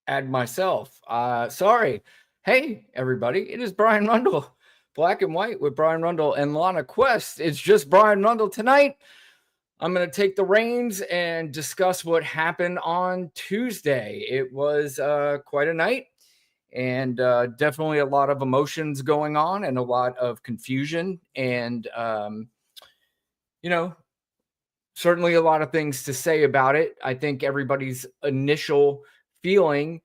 add myself. Sorry. Hey, everybody. It is Brian Rundle. Black and White with Brian Rundle and Lana Quest. It's just Brian Rundle tonight. I'm going to take the reins and discuss what happened on Tuesday. It was quite a night and definitely a lot of emotions going on and a lot of confusion and, certainly a lot of things to say about it. I think everybody's initial feeling,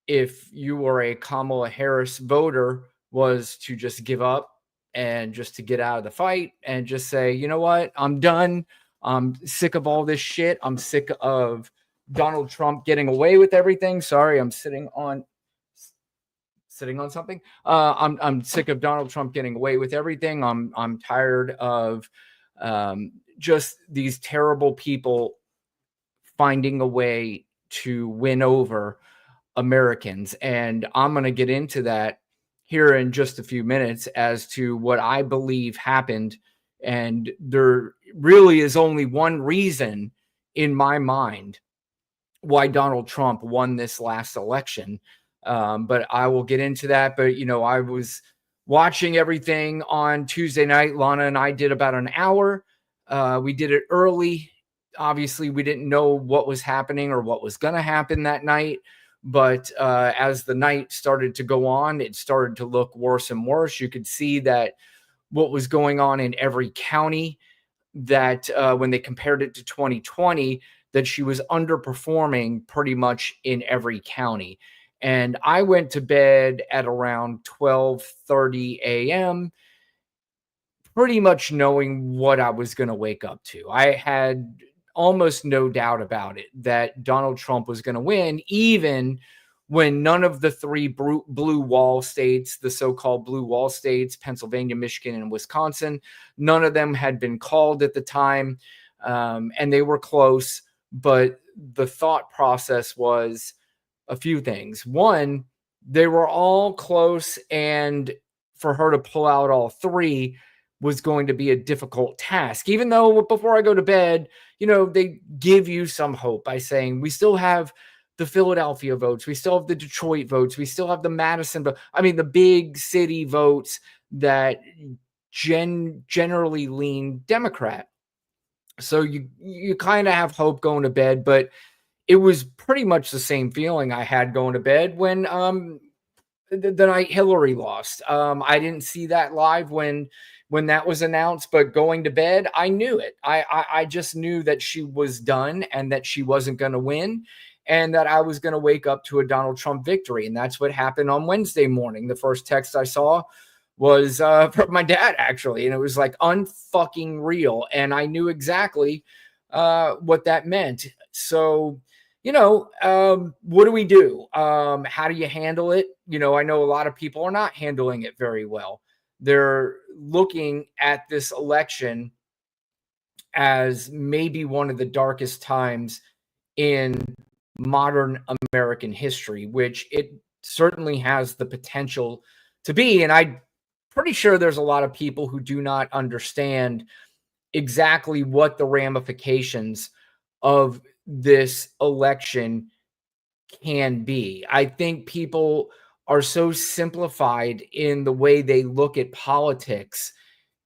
if you were a Kamala Harris voter, was to just give up and just to get out of the fight and just say, you know what, I'm done. I'm sick of all this shit. I'm sick of Donald Trump getting away with everything. Sorry, I'm sitting on something. I'm sick of Donald Trump getting away with everything. I'm tired of just these terrible people finding a way to win over Americans. And I'm going to get into that here in just a few minutes as to what I believe happened. And there really is only one reason in my mind why Donald Trump won this last election. But I will get into that. But, I was watching everything on Tuesday night. Lana and I did about an hour. We did it early. Obviously, we didn't know what was happening or what was going to happen that night. But as the night started to go on, it started to look worse and worse. You could see that what was going on in every county, that when they compared it to 2020, that she was underperforming pretty much in every county. And I went to bed at around 12:30 a.m., pretty much knowing what I was going to wake up to. I had almost no doubt about it that Donald Trump was going to win, even when none of the three blue wall states, the so-called blue wall states, Pennsylvania, Michigan, and Wisconsin, none of them had been called at the time, and they were close. But the thought process was a few things. One, they were all close, and for her to pull out all three was going to be a difficult task. Even though before I go to bed, they give you some hope by saying we still have the Philadelphia votes, we still have the Detroit votes, we still have the Madison vote. I mean, the big city votes that generally lean Democrat. So you kind of have hope going to bed, but it was pretty much the same feeling I had going to bed when the night Hillary lost. I didn't see that live when that was announced, but going to bed, I knew it. I just knew that she was done and that she wasn't going to win and that I was going to wake up to a Donald Trump victory. And that's what happened on Wednesday morning. The first text I saw was from my dad, actually. And it was like unfucking real. And I knew exactly what that meant. So, what do we do? How do you handle it? I know a lot of people are not handling it very well. They're looking at this election as maybe one of the darkest times in modern American history, which it certainly has the potential to be. And I'm pretty sure there's a lot of people who do not understand exactly what the ramifications of this election can be. I think people are so simplified in the way they look at politics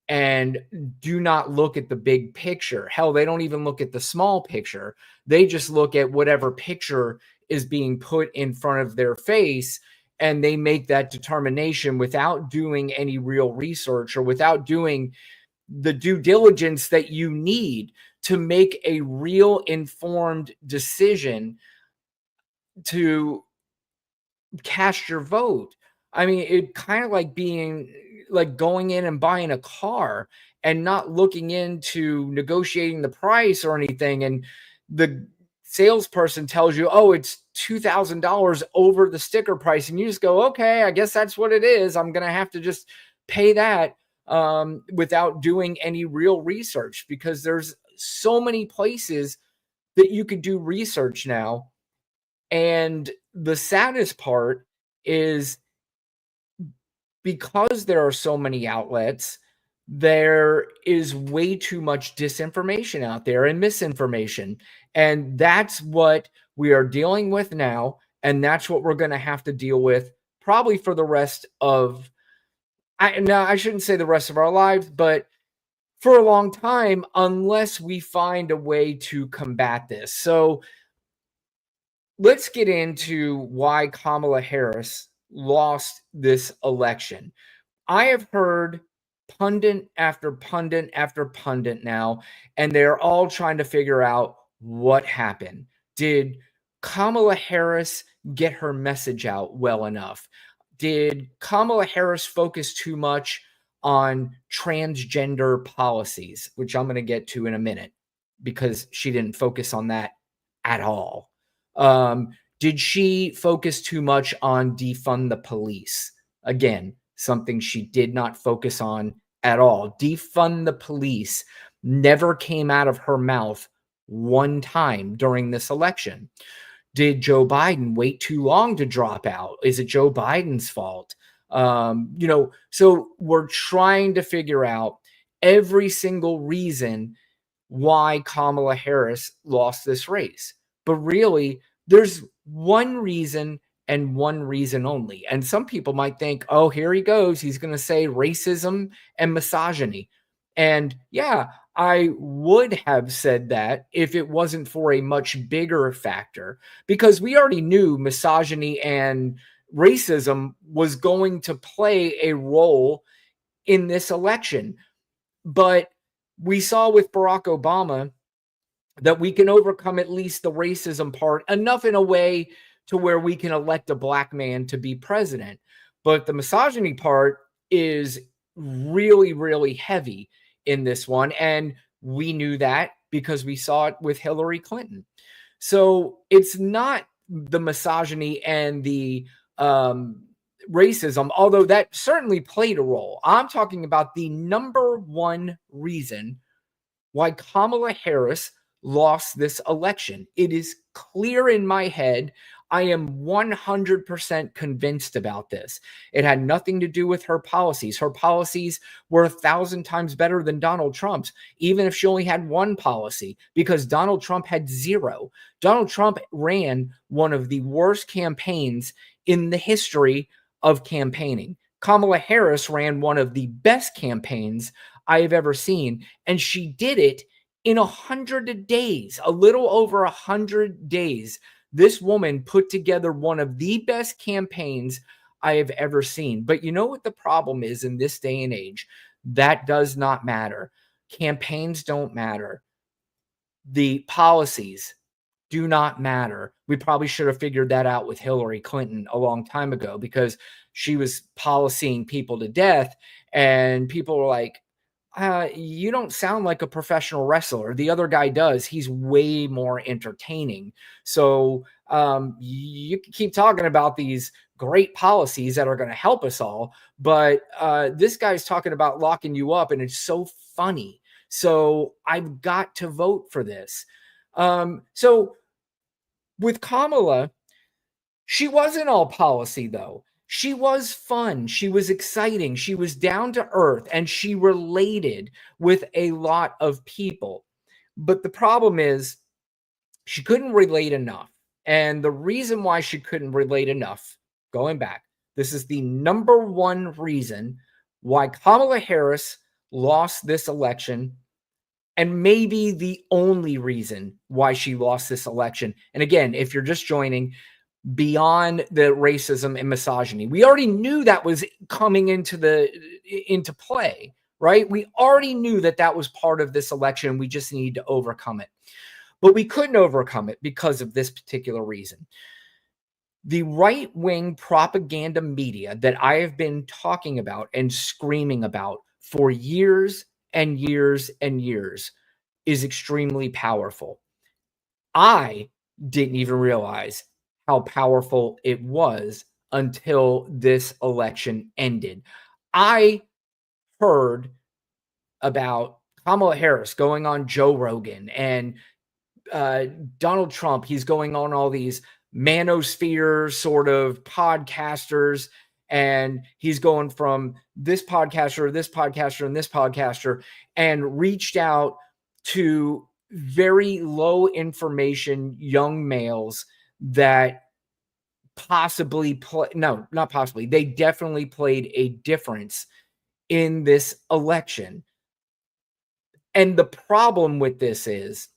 and do not look at the big picture. Hell, they don't even look at the small picture. They just look at whatever picture is being put in front of their face, and they make that determination without doing any real research or without doing the due diligence that you need to make a real informed decision to cast your vote. I mean, it kind of like being like going in and buying a car and not looking into negotiating the price or anything. And the salesperson tells you, oh, it's $2,000 over the sticker price. And you just go, okay, I guess that's what it is. I'm going to have to just pay that without doing any real research, because there's so many places that you could do research now. And the saddest part is, because there are so many outlets, there is way too much disinformation out there and misinformation. And that's what we are dealing with now And that's what we're going to have to deal with probably for the rest of, I shouldn't say the rest of our lives, but for a long time, unless we find a way to combat this. So let's get into why Kamala Harris lost this election. I have heard pundit after pundit after pundit now, and they're all trying to figure out what happened. Did Kamala Harris get her message out well enough? Did Kamala Harris focus too much on transgender policies, which I'm going to get to in a minute, because she didn't focus on that at all? Did she focus too much on defund the police? Again, something she did not focus on at all. Defund the police never came out of her mouth one time during this election. Did Joe Biden wait too long to drop out? Is it Joe Biden's fault? So we're trying to figure out every single reason why Kamala Harris lost this race. But really, there's one reason and one reason only. And some people might think, oh, here he goes. He's going to say racism and misogyny. And yeah, I would have said that if it wasn't for a much bigger factor, because we already knew misogyny and racism was going to play a role in this election. But we saw with Barack Obama that we can overcome at least the racism part enough in a way to where we can elect a black man to be president. But the misogyny part is really, really heavy in this one. And we knew that because we saw it with Hillary Clinton. So it's not the misogyny and the racism, although that certainly played a role. I'm talking about the number one reason why Kamala Harris lost this election. It is clear in my head. I am 100% convinced about this. It had nothing to do with her policies. Her policies were 1,000 times better than Donald Trump's, even if she only had one policy, because Donald Trump had zero. Donald Trump ran one of the worst campaigns in the history of campaigning. Kamala Harris ran one of the best campaigns I have ever seen, and she did it in 100 days, a little over 100 days. This woman put together one of the best campaigns I have ever seen. But you know what the problem is in this day and age? That does not matter. Campaigns don't matter. The policies do not matter. We probably should have figured that out with Hillary Clinton a long time ago, because she was policying people to death, and people were like, you don't sound like a professional wrestler. The other guy does. He's way more entertaining. So you can keep talking about these great policies that are going to help us all, but this guy's talking about locking you up, and it's so funny. So I've got to vote for this. So with Kamala, she wasn't all policy, though. She was fun. She was exciting. She was down to earth, and she related with a lot of people. But the problem is she couldn't relate enough. And the reason why she couldn't relate enough, going back, this is the number one reason why Kamala Harris lost this election, and maybe the only reason why she lost this election. And again, if you're just joining, beyond the racism and misogyny, we already knew that was coming into play, right? We already knew that that was part of this election. We just needed to overcome it. But we couldn't overcome it because of this particular reason. The right-wing propaganda media that I have been talking about and screaming about for years and years and years is extremely powerful. I didn't even realize how powerful it was until this election ended. I heard about Kamala Harris going on Joe Rogan, and Donald Trump. He's going on all these manosphere sort of podcasters, and he's going from this podcaster, this podcaster, and this podcaster, and reached out to very low information young males that possibly no, not possibly. They definitely played a difference in this election. And the problem with this is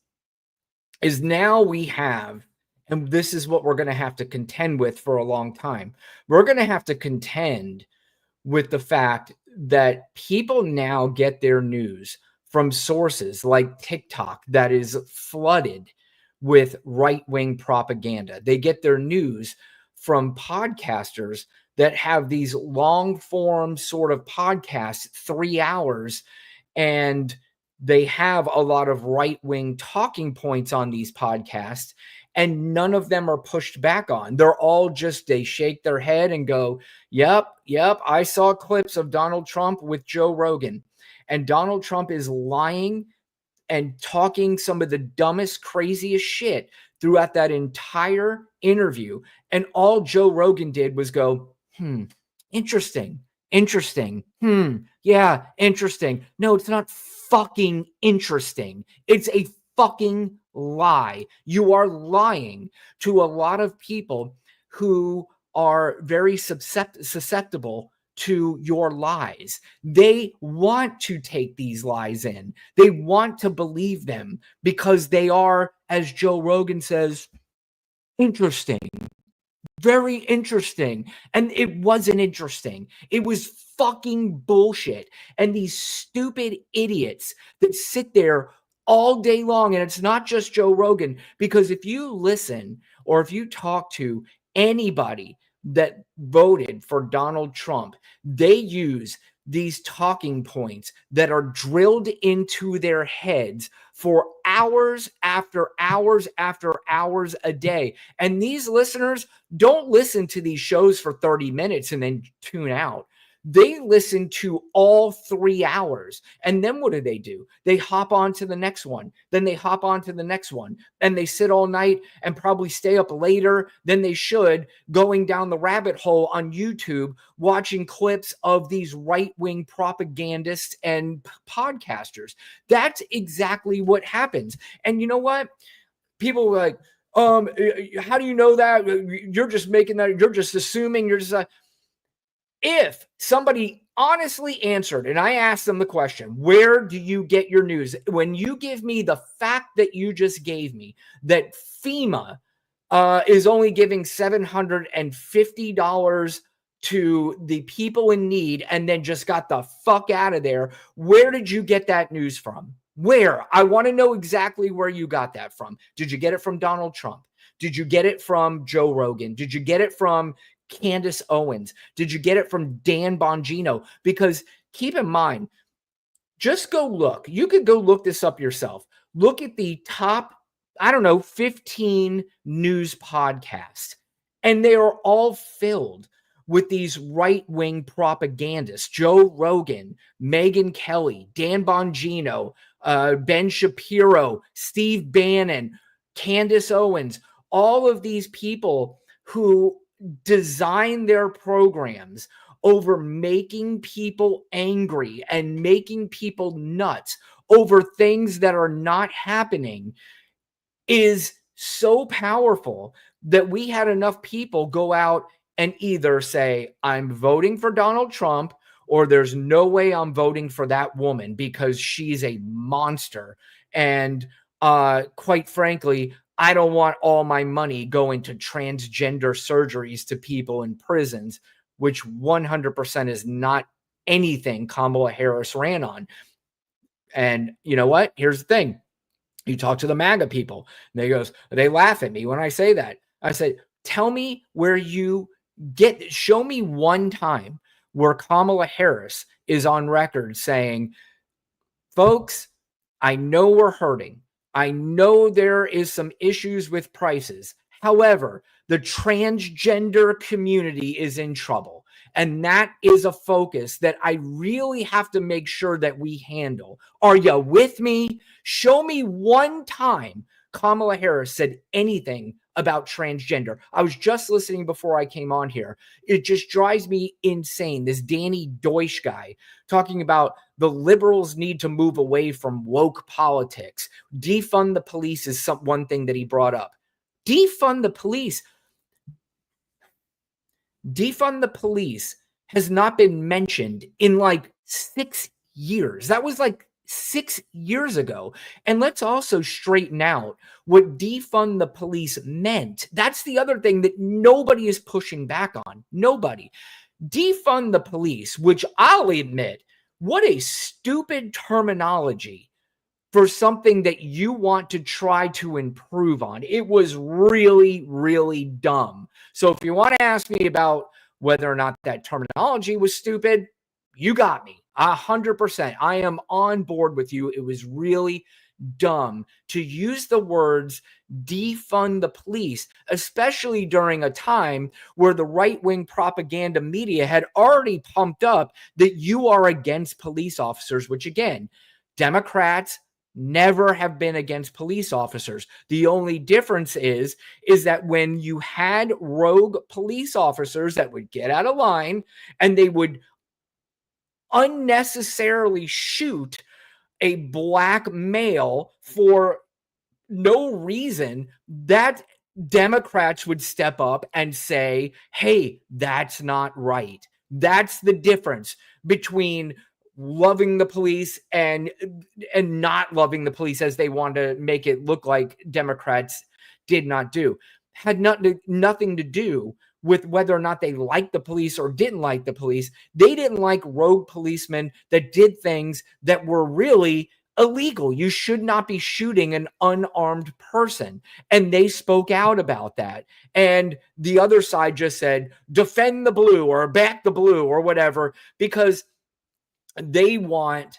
now we have, and this is what we're going to have to contend with for a long time. We're going to have to contend with the fact that people now get their news from sources like TikTok that is flooded with right-wing propaganda. They get their news from podcasters that have these long-form sort of podcasts, 3 hours, and they have a lot of right-wing talking points on these podcasts, and none of them are pushed back on. They're all just, they shake their head and go, yep, I saw clips of Donald Trump with Joe Rogan, and Donald Trump is lying and talking some of the dumbest, craziest shit throughout that entire interview. And all Joe Rogan did was go, interesting, yeah, interesting. No, it's not fucking interesting. It's a fucking lie. You are lying to a lot of people who are very susceptible to your lies. They want to take these lies in. They want to believe them because they are, as Joe Rogan says, interesting. Very interesting. And it wasn't interesting. It was fucking bullshit. And these stupid idiots that sit there all day long, and it's not just Joe Rogan, because if you listen or if you talk to anybody that voted for Donald Trump, they use these talking points that are drilled into their heads for hours after hours after hours a day. And these listeners don't listen to these shows for 30 minutes and then tune out. They listen to all 3 hours. And then what do? They hop on to the next one. Then they hop on to the next one. And they sit all night and probably stay up later than they should, going down the rabbit hole on YouTube, watching clips of these right-wing propagandists and podcasters. That's exactly what happens. And you know what? People were like, how do you know that? You're just making that, you're just assuming, you're just if somebody honestly answered and I asked them the question, where do you get your news? When you give me the fact that you just gave me, that FEMA is only giving $750 to the people in need and then just got the fuck out of there, where did you get that news from? Where? I want to know exactly where you got that from. Did you get it from Donald Trump? Did you get it from Joe Rogan? Did you get it from Candace Owens? Did you get it from Dan Bongino? Because keep in mind, just go look. You could go look this up yourself. Look at the top, 15 news podcasts, and they are all filled with these right-wing propagandists. Joe Rogan, Megyn Kelly, Dan Bongino, Ben Shapiro, Steve Bannon, Candace Owens, all of these people who design their programs over making people angry and making people nuts over things that are not happening is so powerful that we had enough people go out and either say, I'm voting for Donald Trump, or there's no way I'm voting for that woman because she's a monster. And quite frankly, I don't want all my money going to transgender surgeries to people in prisons, which 100% is not anything Kamala Harris ran on. And you know what? Here's the thing. You talk to the MAGA people, and they laugh at me when I say that. I say, tell me where you show me one time where Kamala Harris is on record saying, folks, I know we're hurting. I know there is some issues with prices. However, the transgender community is in trouble. And that is a focus that I really have to make sure that we handle. Are you with me? Show me one time Kamala Harris said anything about transgender. I was just listening before I came on here. It just drives me insane. This Danny Deutsch guy talking about the liberals need to move away from woke politics. Defund the police is one thing that he brought up. Defund the police. Defund the police has not been mentioned in like 6 years. That was like 6 years ago. And let's also straighten out what defund the police meant. That's the other thing that nobody is pushing back on. Nobody. Defund the police, which I'll admit, what a stupid terminology for something that you want to try to improve on. It was really, really dumb. So if you want to ask me about whether or not that terminology was stupid, you got me 100%. I am on board with you. It was really dumb to use the words defund the police, especially during a time where the right-wing propaganda media had already pumped up that you are against police officers, which again, Democrats never have been against police officers. The only difference is that when you had rogue police officers that would get out of line and they would unnecessarily shoot a black male for no reason, that Democrats would step up and say, hey, that's not right. That's the difference between loving the police and not loving the police, as they want to make it look like Democrats did not do. Had nothing to do with whether or not they liked the police or didn't like the police. They didn't like rogue policemen that did things that were really illegal. You should not be shooting an unarmed person. And they spoke out about that. And the other side just said, defend the blue or back the blue or whatever, because they want,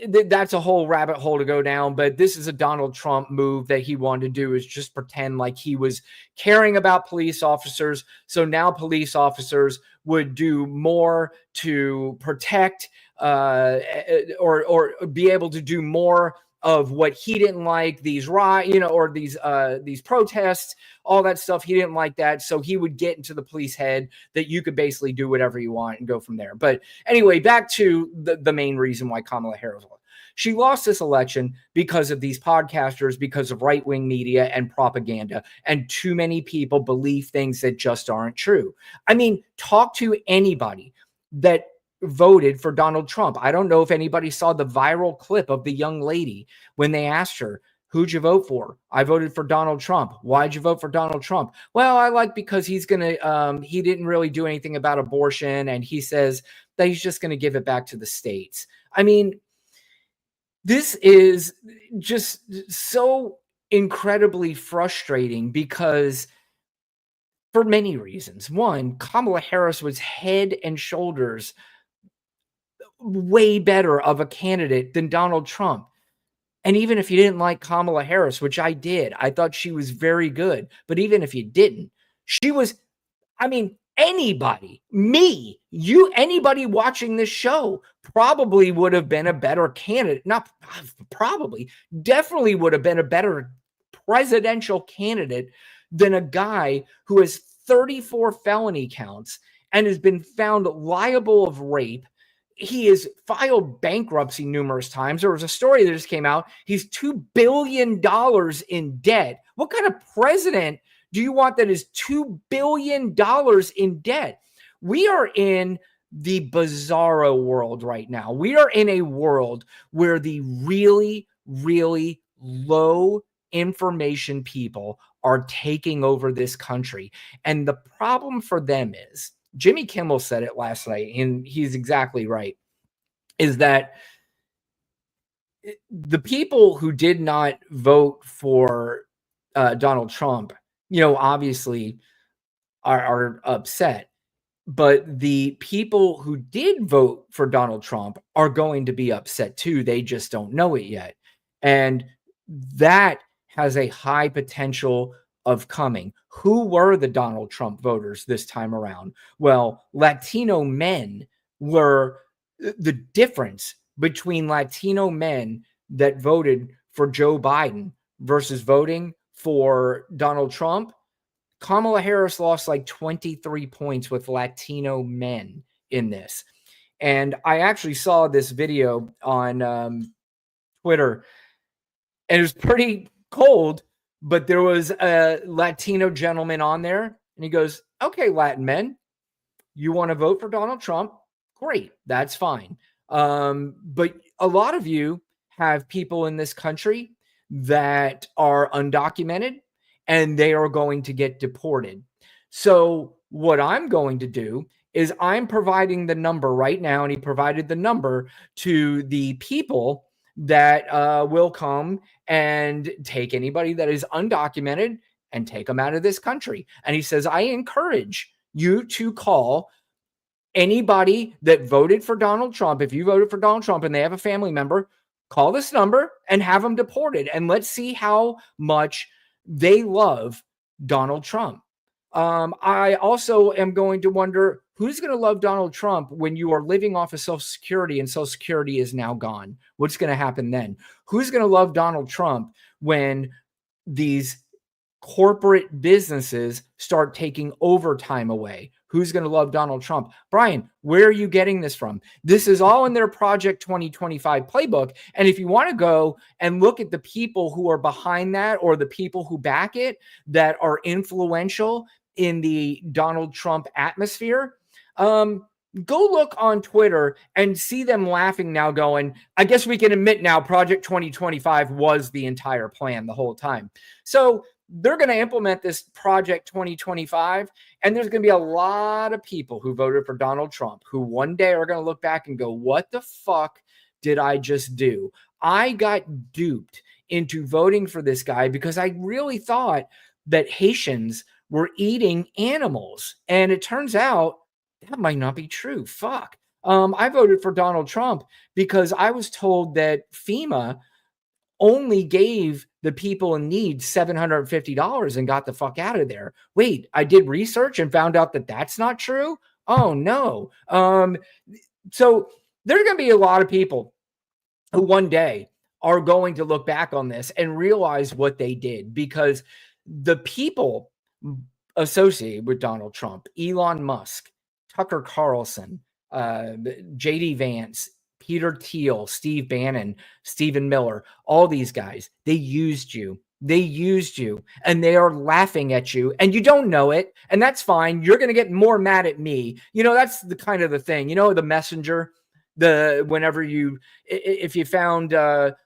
that's a whole rabbit hole to go down. But this is a Donald Trump move that he wanted to do, is just pretend like he was caring about police officers. So now police officers would do more to protect or be able to do more of what he didn't like, these or these protests, all that stuff. He didn't like that. So he would get into the police head that you could basically do whatever you want and go from there. But anyway, back to the main reason why Kamala Harris lost. She lost this election because of these podcasters, because of right-wing media and propaganda, and too many people believe things that just aren't true. I mean, talk to anybody that voted for Donald Trump. I don't know if anybody saw the viral clip of the young lady when they asked her, who'd you vote for? I voted for Donald Trump. Why'd you vote for Donald Trump? Well, I like because he's going to, he didn't really do anything about abortion. And he says that he's just going to give it back to the states. I mean, this is just so incredibly frustrating because for many reasons. One, Kamala Harris was head and shoulders way better of a candidate than Donald Trump. And even if you didn't like Kamala Harris, which I did, I thought she was very good. But even if you didn't, she was, I mean, anybody, me, you, anybody watching this show probably would have been a better candidate. Not probably, definitely would have been a better presidential candidate than a guy who has 34 felony counts and has been found liable of rape. He has filed bankruptcy numerous times. There was a story that just came out. He's $2 billion in debt. What kind of president do you want that is $2 billion in debt? We are in the bizarro world right now. We are in a world where the really, really low information people are taking over this country. And the problem for them is, Jimmy Kimmel said it last night, and he's exactly right, is that the people who did not vote for Donald Trump, obviously are upset. But the people who did vote for Donald Trump are going to be upset too. They just don't know it yet. And that has a high potential of coming. Who were the Donald Trump voters this time around? Well, Latino men were the difference between Latino men that voted for Joe Biden versus voting for Donald Trump. Kamala Harris lost like 23 points with Latino men in this. And I actually saw this video on Twitter, and it was pretty cold, but there was a Latino gentleman on there, and he goes, okay, Latin men, You want to vote for Donald Trump? Great, that's fine. But a lot of you have people in this country that are undocumented and they are going to get deported. So, what I'm going to do is I'm providing the number right now, and he provided the number to the people that will come and take anybody that is undocumented and take them out of this country. And he says, I encourage you to call anybody that voted for Donald Trump. If you voted for Donald Trump and they have a family member, call this number and have them deported. And let's see how much they love Donald Trump. I also am going to wonder who's going to love Donald Trump when you are living off of Social Security and Social Security is now gone. What's going to happen then? Who's going to love Donald Trump when these corporate businesses start taking overtime away? Who's going to love Donald Trump? Brian, where are you getting this from? This is all in their Project 2025 playbook. And if you want to go and look at the people who are behind that or the people who back it that are influential in the Donald Trump atmosphere, go look on Twitter and see them laughing now going, I guess we can admit now Project 2025 was the entire plan the whole time. So they're going to implement this Project 2025, and there's going to be a lot of people who voted for Donald Trump who one day are going to look back and go, what the fuck did I just do? I got duped into voting for this guy because I really thought that Haitians were eating animals. And it turns out that might not be true. Fuck. I voted for Donald Trump because I was told that FEMA only gave the people in need $750 and got the fuck out of there. Wait, I did research and found out that that's not true? Oh, no. So there's going to be a lot of people who one day are going to look back on this and realize what they did, because the people associated with Donald Trump, Elon Musk, Tucker Carlson, JD Vance, Peter Thiel, Steve Bannon, Stephen Miller, all these guys, they used you. They used you and they are laughing at you and you don't know it. And that's fine. You're going to get more mad at me. You know, that's the kind of the thing, you know, the messenger, whenever you, if you found,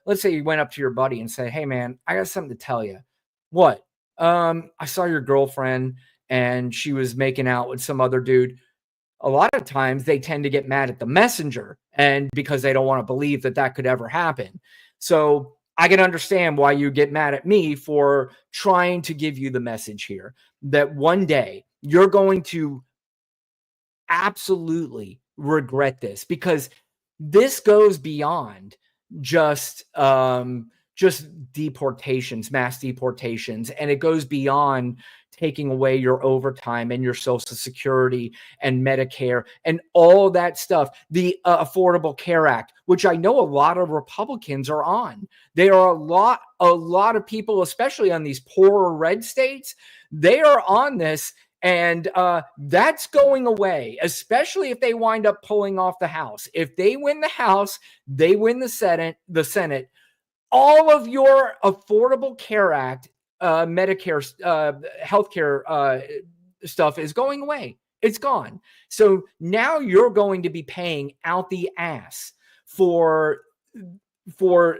let's say you went up to your buddy and say, hey man, I got something to tell you. What? I saw your girlfriend and she was making out with some other dude. A lot of times they tend to get mad at the messenger, and because they don't want to believe that that could ever happen. So I can understand why you get mad at me for trying to give you the message here that one day you're going to absolutely regret this, because this goes beyond just deportations, mass deportations, and it goes beyond taking away your overtime and your Social Security and Medicare and all that stuff. The Affordable Care Act, which I know a lot of Republicans are on. There are a lot of people, especially on these poorer red states, they are on this. And that's going away, especially if they wind up pulling off the House. If they win the House, they win the Senate. All of your Affordable Care Act, Medicare, healthcare stuff is going away. It's gone. So now you're going to be paying out the ass for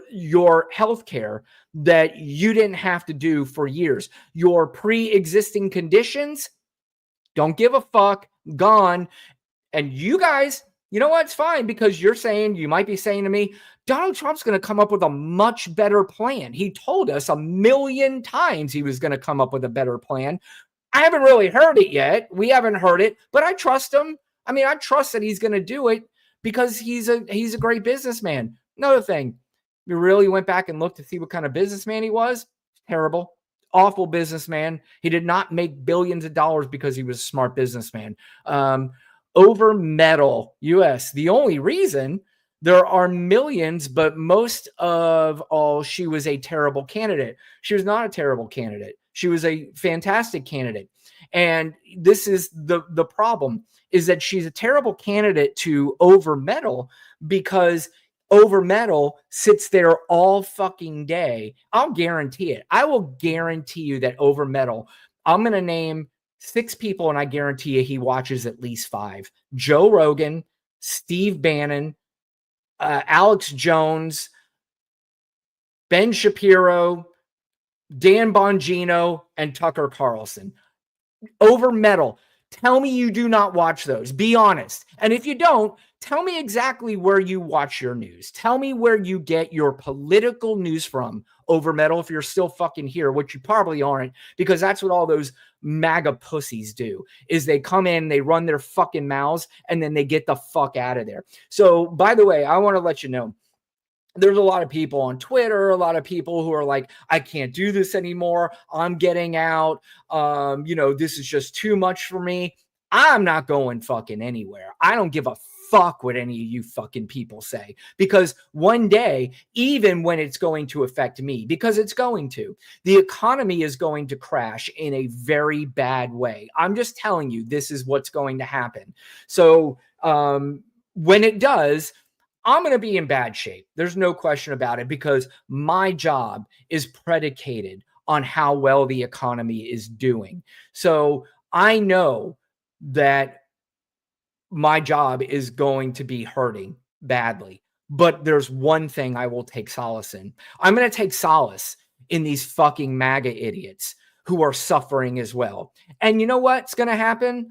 your healthcare that you didn't have to do for years. Your pre-existing conditions, don't give a fuck, gone. And you guys, you know what? It's fine, because you might be saying to me, Donald Trump's going to come up with a much better plan. He told us 1,000,000 times he was going to come up with a better plan. I haven't really heard it yet. We haven't heard it, but I trust him. I mean, I trust that he's going to do it because he's a great businessman. Another thing, we really went back and looked to see what kind of businessman he was. Terrible, awful businessman. He did not make billions of dollars because he was a smart businessman. Over metal US. The only reason there are millions, but most of all, she was a terrible candidate. She was not a terrible candidate. She was a fantastic candidate. And this is the problem, is that she's a terrible candidate to Over Metal, because Over Metal sits there all fucking day. I'll guarantee it. I will guarantee you that Over Metal, I'm going to name 6 people, and I guarantee you he watches at least 5. Joe Rogan, Steve Bannon, Alex Jones, Ben Shapiro, Dan Bongino, and Tucker Carlson. Over metal. Tell me you do not watch those. Be honest. And if you don't, tell me exactly where you watch your news. Tell me where you get your political news from over metal if you're still fucking here, which you probably aren't, because that's what all those MAGA pussies do, is they come in, they run their fucking mouths, and then they get the fuck out of there. So, by the way, I want to let you know, there's a lot of people on Twitter, a lot of people who are like, I can't do this anymore. I'm getting out. This is just too much for me. I'm not going fucking anywhere. I don't give a fuck what any of you fucking people say, because one day, even when it's going to affect me, because it's going to, the economy is going to crash in a very bad way. I'm just telling you, this is what's going to happen. So when it does, I'm going to be in bad shape. There's no question about it, because my job is predicated on how well the economy is doing. So I know that my job is going to be hurting badly. But there's one thing I will take solace in. I'm going to take solace in these fucking MAGA idiots who are suffering as well. And you know what's going to happen?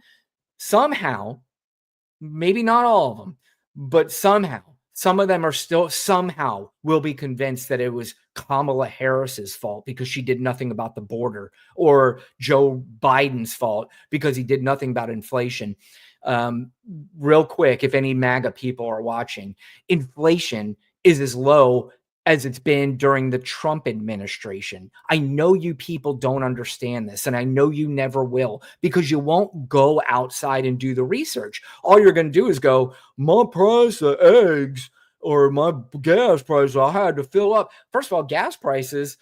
Somehow, maybe not all of them, but somehow, some of them are still somehow will be convinced that it was Kamala Harris's fault because she did nothing about the border, or Joe Biden's fault because he did nothing about inflation. Real quick, if any MAGA people are watching, inflation is as low as it's been during the Trump administration. I know you people don't understand this, and I know you never will, because you won't go outside and do the research. All you're going to do is go, my price of eggs or my gas prices, I had to fill up. First of all, gas prices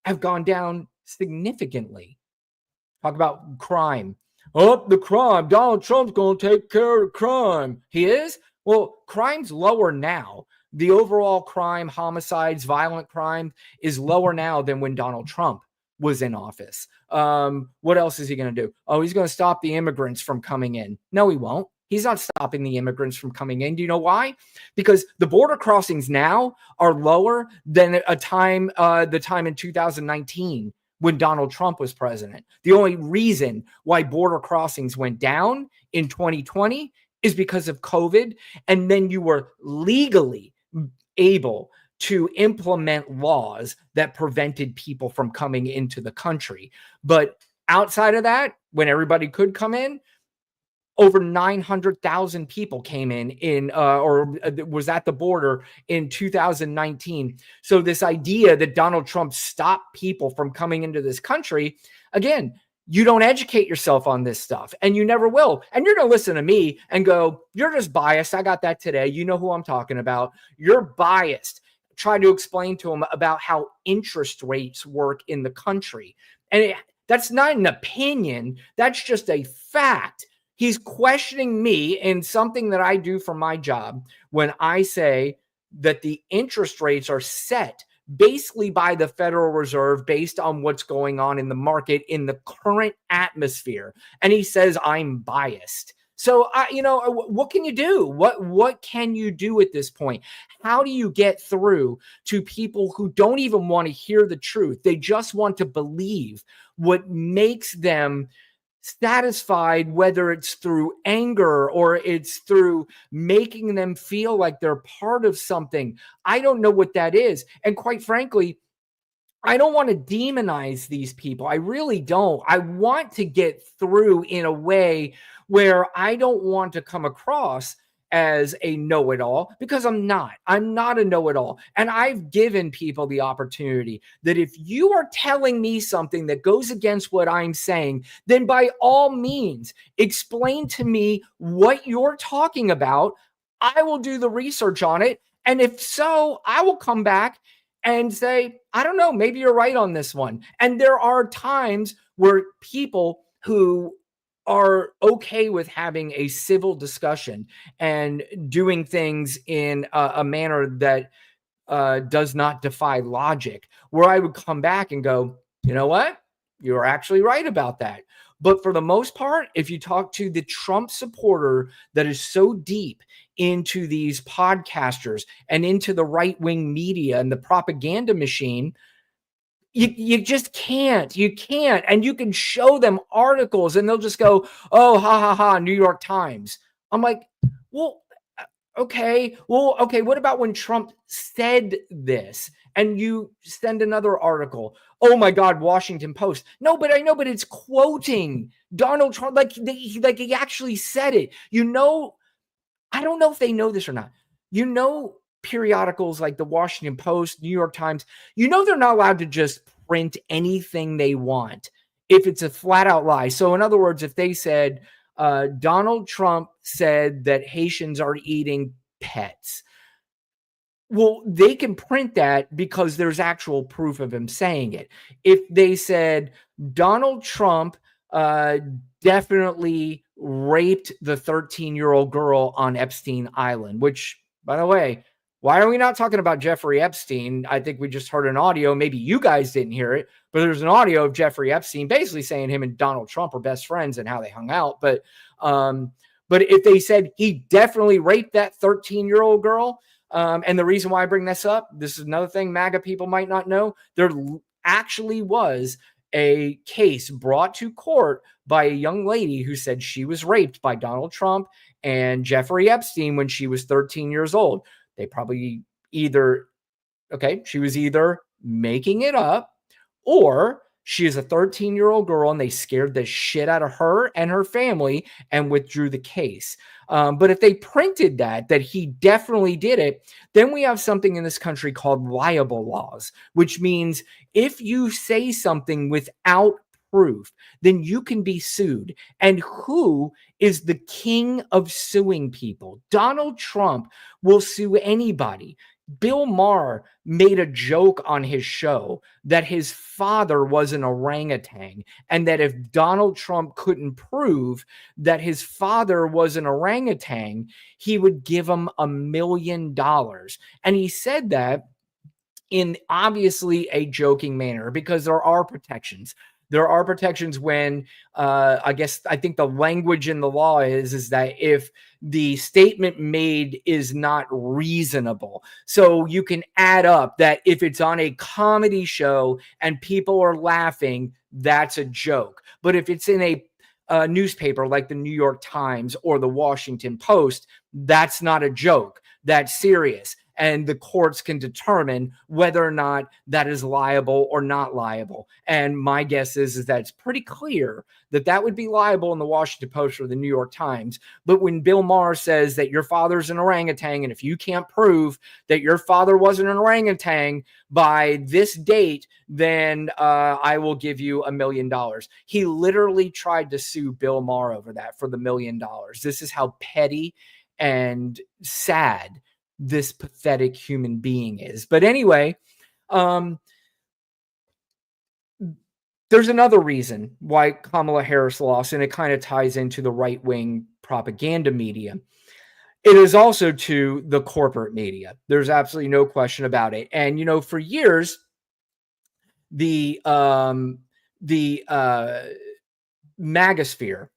have gone down significantly. Talk about crime. Oh, the crime. Donald Trump's going to take care of crime. He is? Well, crime's lower now. The overall crime, homicides, violent crime is lower now than when Donald Trump was in office. What else is he going to do? Oh, he's going to stop the immigrants from coming in. No, he won't. He's not stopping the immigrants from coming in. Do you know why? Because the border crossings now are lower than the time in 2019 when Donald Trump was president. The only reason why border crossings went down in 2020 is because of COVID. And then you were legally able to implement laws that prevented people from coming into the country. But outside of that, when everybody could come in, over 900,000 people came in or was at the border in 2019. So this idea that Donald Trump stopped people from coming into this country, again, you don't educate yourself on this stuff, and you never will. And you're going to listen to me and go, you're just biased. I got that today. You know who I'm talking about. You're biased. Try to explain to them about how interest rates work in the country. And that's not an opinion. That's just a fact. He's questioning me in something that I do for my job when I say that the interest rates are set basically by the Federal Reserve based on what's going on in the market in the current atmosphere. And he says I'm biased. So, what can you do? What can you do at this point? How do you get through to people who don't even want to hear the truth? They just want to believe what makes them satisfied, whether it's through anger or it's through making them feel like they're part of something. I don't know what that is. And quite frankly, I don't want to demonize these people. I really don't. I want to get through in a way where I don't want to come across as a know-it-all, because I'm not. I'm not a know-it-all. And I've given people the opportunity that if you are telling me something that goes against what I'm saying, then by all means, explain to me what you're talking about. I will do the research on it. And if so, I will come back and say, I don't know, maybe you're right on this one. And there are times where people who are okay with having a civil discussion and doing things in a manner that does not defy logic, where I would come back and go, you know what? You're actually right about that. But for the most part, if you talk to the Trump supporter that is so deep into these podcasters and into the right-wing media and the propaganda machine, you just can't. You can't. And you can show them articles and they'll just go, oh, ha, ha, ha, New York Times. I'm like, well, okay. Well, okay. What about when Trump said this and you send another article? Oh my God, Washington Post. No, but I know, but it's quoting Donald Trump. Like he actually said it. I don't know if they know this or not. Periodicals like the Washington Post, New York Times, they're not allowed to just print anything they want if it's a flat out lie. So in other words, if they said Donald Trump said that Haitians are eating pets, well, they can print that because there's actual proof of him saying it. If they said Donald Trump definitely raped the 13-year-old girl on Epstein Island, which, by the way, why are we not talking about Jeffrey Epstein? I think we just heard an audio. Maybe you guys didn't hear it, but there's an audio of Jeffrey Epstein basically saying him and Donald Trump are best friends and how they hung out. But if they said he definitely raped that 13-year-old girl, and the reason why I bring this up, this is another thing MAGA people might not know. There actually was a case brought to court by a young lady who said she was raped by Donald Trump and Jeffrey Epstein when she was 13 years old. They probably she was either making it up or she is a 13-year-old girl and they scared the shit out of her and her family and withdrew the case. But if they printed that he definitely did it, then we have something in this country called liable laws, which means if you say something without proof, then you can be sued. And who is the king of suing people? Donald Trump will sue anybody. Bill Maher made a joke on his show that his father was an orangutan and that if Donald Trump couldn't prove that his father was an orangutan, he would give him $1 million. And he said that in obviously a joking manner because there are protections. There are protections when I think the language in the law is that if the statement made is not reasonable. So you can add up that if it's on a comedy show and people are laughing, that's a joke. But if it's in a newspaper like the New York Times or the Washington Post, that's not a joke. That's serious. And the courts can determine whether or not that is liable or not liable. And my guess is that it's pretty clear that would be liable in the Washington Post or the New York Times. But when Bill Maher says that your father's an orangutan, and if you can't prove that your father wasn't an orangutan by this date, then I will give you $1 million. He literally tried to sue Bill Maher over that for the $1 million. This is how petty and sad this pathetic human being is. But anyway, there's another reason why Kamala Harris lost, and it kind of ties into the right-wing propaganda media. It is also to the corporate media. There's absolutely no question about it. And, for years, the MAGAsphere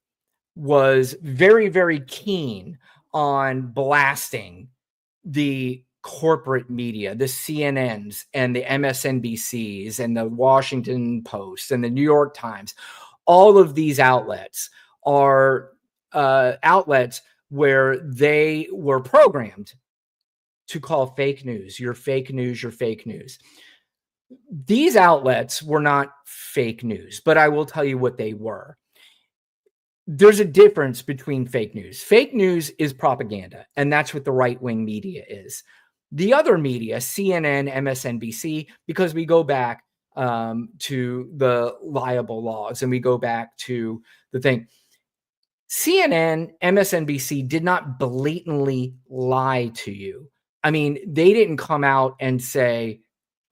was very, very keen on blasting the corporate media, the CNNs and the MSNBCs and the Washington Post and the New York Times. All of these outlets are outlets where they were programmed to call fake news. You're fake news, you're fake news. These outlets were not fake news, but I will tell you what they were. There's a difference between fake news. Fake news is propaganda, and that's what the right-wing media is. The other media, CNN, MSNBC, because we go back to the liable laws and we go back to the thing. CNN, MSNBC did not blatantly lie to you. I mean, they didn't come out and say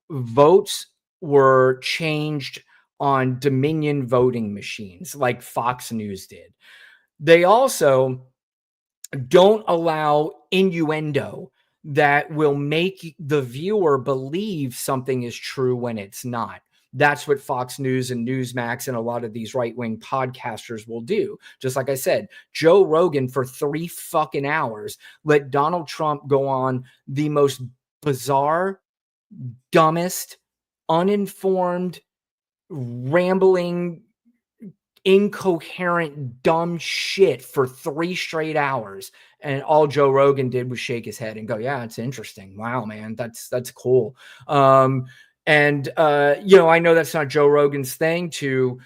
votes were changed on Dominion voting machines like Fox News did. They also don't allow innuendo that will make the viewer believe something is true when it's not. That's what Fox News and Newsmax and a lot of these right-wing podcasters will do. Just like I said, Joe Rogan for 3 fucking hours let Donald Trump go on the most bizarre, dumbest, uninformed, rambling, incoherent, dumb shit for 3 straight hours. And all Joe Rogan did was shake his head and go, yeah, it's interesting. Wow, man, that's cool. I know that's not Joe Rogan's thing to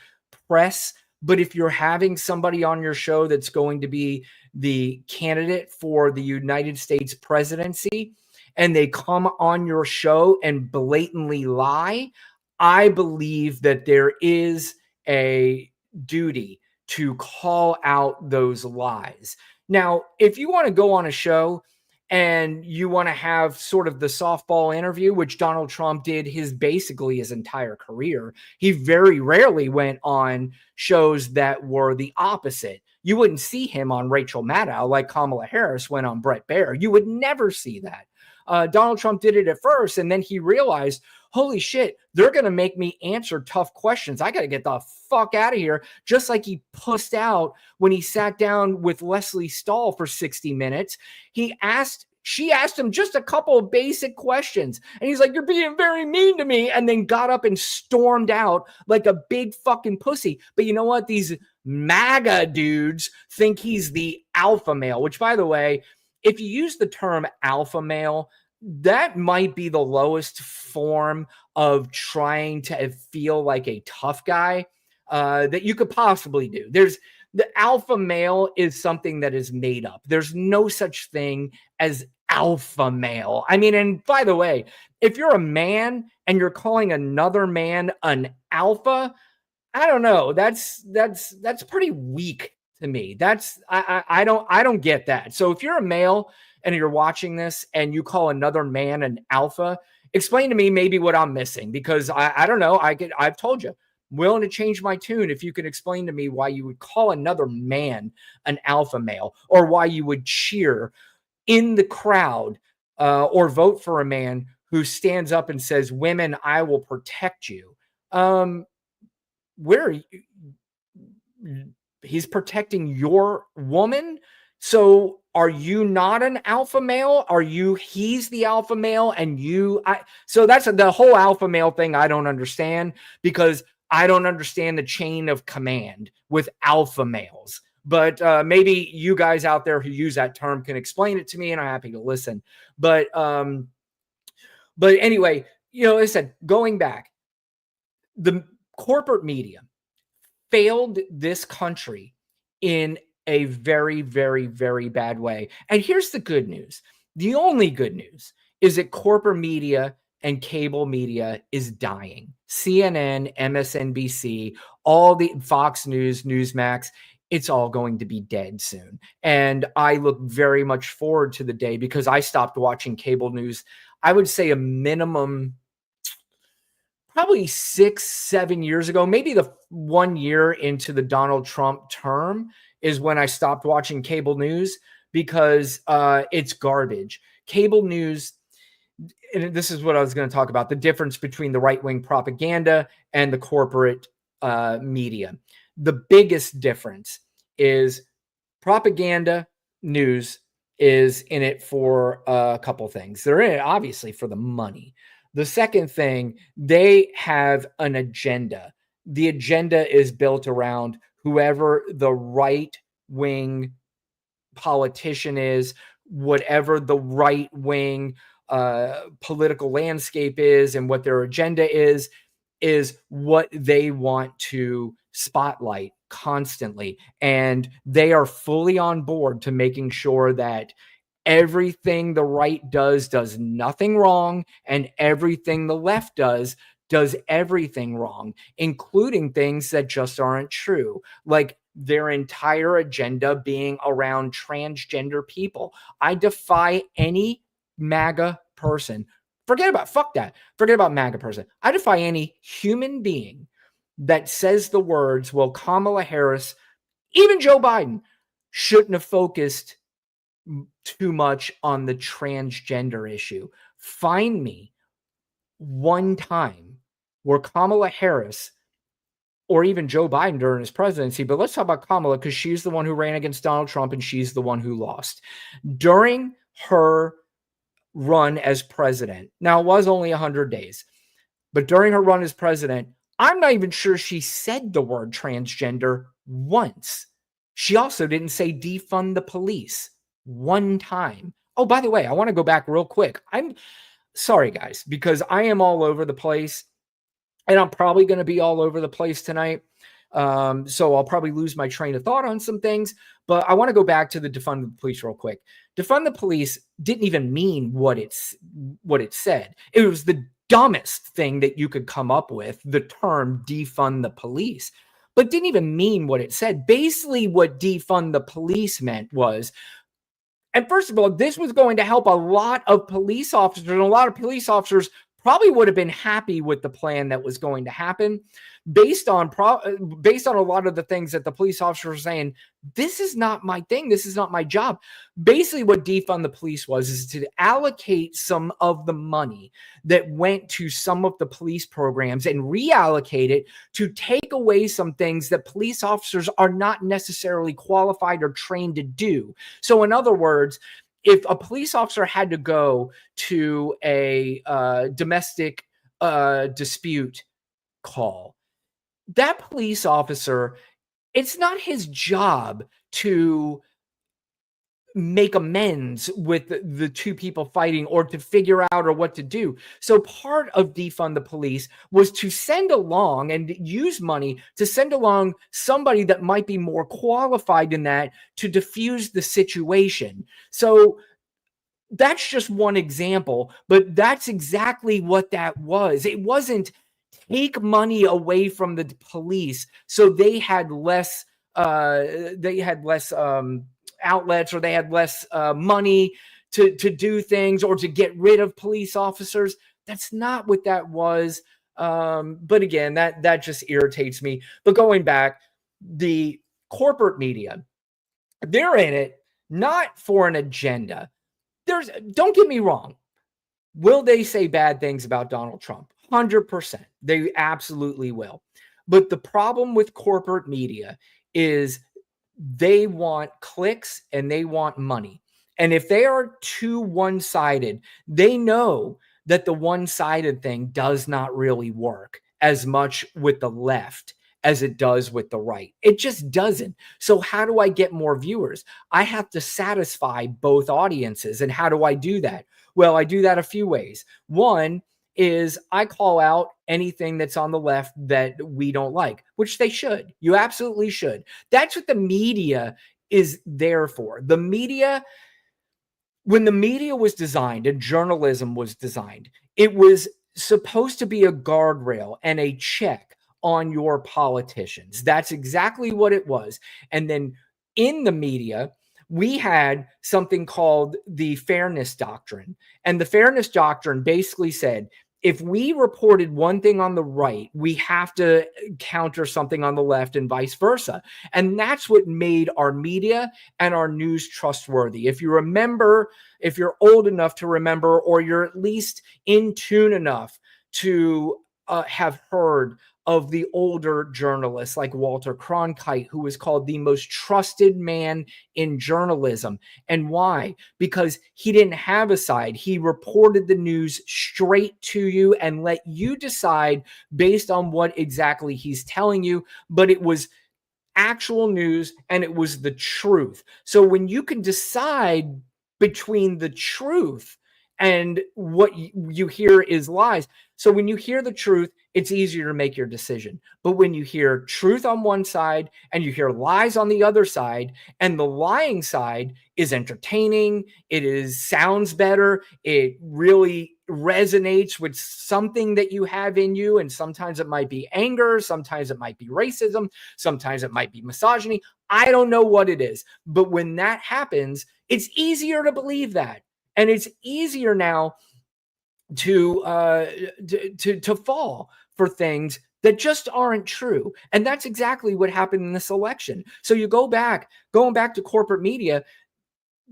press, but if you're having somebody on your show that's going to be the candidate for the United States presidency and they come on your show and blatantly lie, I believe that there is a duty to call out those lies. Now, if you want to go on a show and you want to have sort of the softball interview, which Donald Trump did basically his entire career, he very rarely went on shows that were the opposite. You wouldn't see him on Rachel Maddow like Kamala Harris went on Bret Baier. You would never see that. Donald Trump did it at first, and then he realized, holy shit, they're going to make me answer tough questions. I got to get the fuck out of here. Just like he pussed out when he sat down with Leslie Stahl for 60 minutes. She asked him just a couple of basic questions. And he's like, you're being very mean to me. And then got up and stormed out like a big fucking pussy. But you know what? These MAGA dudes think he's the alpha male, which, by the way, if you use the term alpha male, that might be the lowest form of trying to feel like a tough guy that you could possibly do. The alpha male is something that is made up. There's no such thing as alpha male. I mean, and by the way, if you're a man and you're calling another man an alpha, I don't know. That's pretty weak to me. I don't get that. So if you're a male and you're watching this and you call another man an alpha, explain to me maybe what I'm missing, because I don't know. I've told you, willing to change my tune if you can explain to me why you would call another man an alpha male, or why you would cheer in the crowd or vote for a man who stands up and says, women, I will protect you. Where are you? He's protecting your woman. So are you not an alpha male? He's the alpha male and so that's the whole alpha male thing. I don't understand, because I don't understand the chain of command with alpha males. But maybe you guys out there who use that term can explain it to me, and I'm happy to listen. But anyway, like I said, going back, the corporate media failed this country in a very, very, very bad way. And here's the good news. The only good news is that corporate media and cable media is dying. CNN, MSNBC, all the Fox News, Newsmax, it's all going to be dead soon. And I look very much forward to the day, because I stopped watching cable news, I would say a minimum probably 6-7 years ago, maybe the 1 year into the Donald Trump term is when I stopped watching cable news, because it's garbage. Cable news, and this is what I was going to talk about, the difference between the right-wing propaganda and the corporate media. The biggest difference is propaganda news is in it for a couple things. They're in it, obviously, for the money. The second thing, they have an agenda. The agenda is built around whoever the right-wing politician is, whatever the right-wing political landscape is, and what their agenda is what they want to spotlight constantly. And they are fully on board to making sure that everything the right does nothing wrong, and everything the left does everything wrong, including things that just aren't true, like their entire agenda being around transgender people. I defy any MAGA person, forget about MAGA person. I defy any human being that says the words, well, Kamala Harris, even Joe Biden, shouldn't have focused too much on the transgender issue. Find me one time were Kamala Harris or even Joe Biden during his presidency, but let's talk about Kamala because she's the one who ran against Donald Trump and she's the one who lost. During her run as president, now it was only 100 days, but during her run as president, I'm not even sure she said the word transgender once. She also didn't say defund the police one time. Oh, by the way, I want to go back real quick. I'm sorry, guys, because I am all over the place. And I'm probably going to be all over the place tonight. So I'll probably lose my train of thought on some things. But I want to go back to the defund the police real quick. Defund the police didn't even mean what it said. It was the dumbest thing that you could come up with, the term defund the police. But didn't even mean what it said. Basically, what defund the police meant was, and first of all, this was going to help a lot of police officers, and a lot of police officers probably would have been happy with the plan that was going to happen based on a lot of the things that the police officers were saying. This is not my thing. This is not my job. Basically, what defund the police was is to allocate some of the money that went to some of the police programs and reallocate it to take away some things that police officers are not necessarily qualified or trained to do. So in other words, if a police officer had to go to a domestic dispute call, that police officer, it's not his job to make amends with the two people fighting or to figure out or what to do. So part of defund the police was to send along and use money to send along somebody that might be more qualified in that to diffuse the situation. So that's just one example, but that's exactly what that was. It wasn't take money away from the police so they had less outlets, or they had less money to do things or to get rid of police officers. That's not what that was. But again, that just irritates me. But going back, the corporate media, they're in it not for an agenda. Don't get me wrong. Will they say bad things about Donald Trump? 100%. They absolutely will. But the problem with corporate media is they want clicks and they want money. And if they are too one-sided, they know that the one-sided thing does not really work as much with the left as it does with the right. It just doesn't. So how do I get more viewers? I have to satisfy both audiences. And how do I do that? Well, I do that a few ways. One is I call out anything that's on the left that we don't like, which they should. You absolutely should. That's what the media is there for. The media, when the media was designed and journalism was designed, it was supposed to be a guardrail and a check on your politicians. That's exactly what it was. And then in the media, we had something called the Fairness Doctrine. And the Fairness Doctrine basically said, if we reported one thing on the right, we have to counter something on the left and vice versa. And that's what made our media and our news trustworthy. If you remember, if you're old enough to remember, or you're at least in tune enough to have heard of the older journalists like Walter Cronkite, who was called the most trusted man in journalism. And why? Because he didn't have a side. He reported the news straight to you and let you decide based on what exactly he's telling you. But it was actual news and it was the truth. So when you can decide between the truth and what you hear is lies. So when you hear the truth, it's easier to make your decision. But when you hear truth on one side and you hear lies on the other side, and the lying side is entertaining, sounds better, it really resonates with something that you have in you, and sometimes it might be anger, sometimes it might be racism, sometimes it might be misogyny. I don't know what it is. But when that happens, it's easier to believe that. And it's easier now to fall for things that just aren't true. And that's exactly what happened in this election. So going back to corporate media,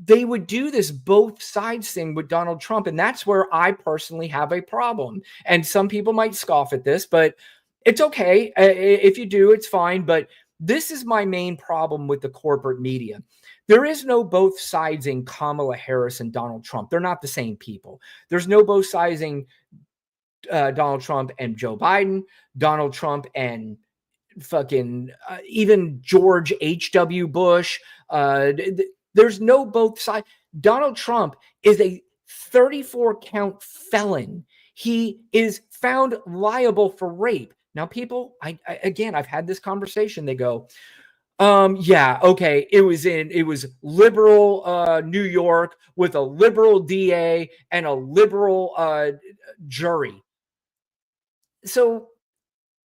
they would do this both sides thing with Donald Trump. And that's where I personally have a problem. And some people might scoff at this, but it's okay. If you do, it's fine. But this is my main problem with the corporate media. There is no both sidesing Kamala Harris and Donald Trump. They're not the same people. There's no both sidesing Donald Trump and Joe Biden, Donald Trump and fucking even George H.W. Bush. There's no both sides. Donald Trump is a 34 count felon. He is found liable for rape. Now, people, again, I've had this conversation. They go, yeah, okay. It was liberal New York with a liberal DA and a liberal jury. So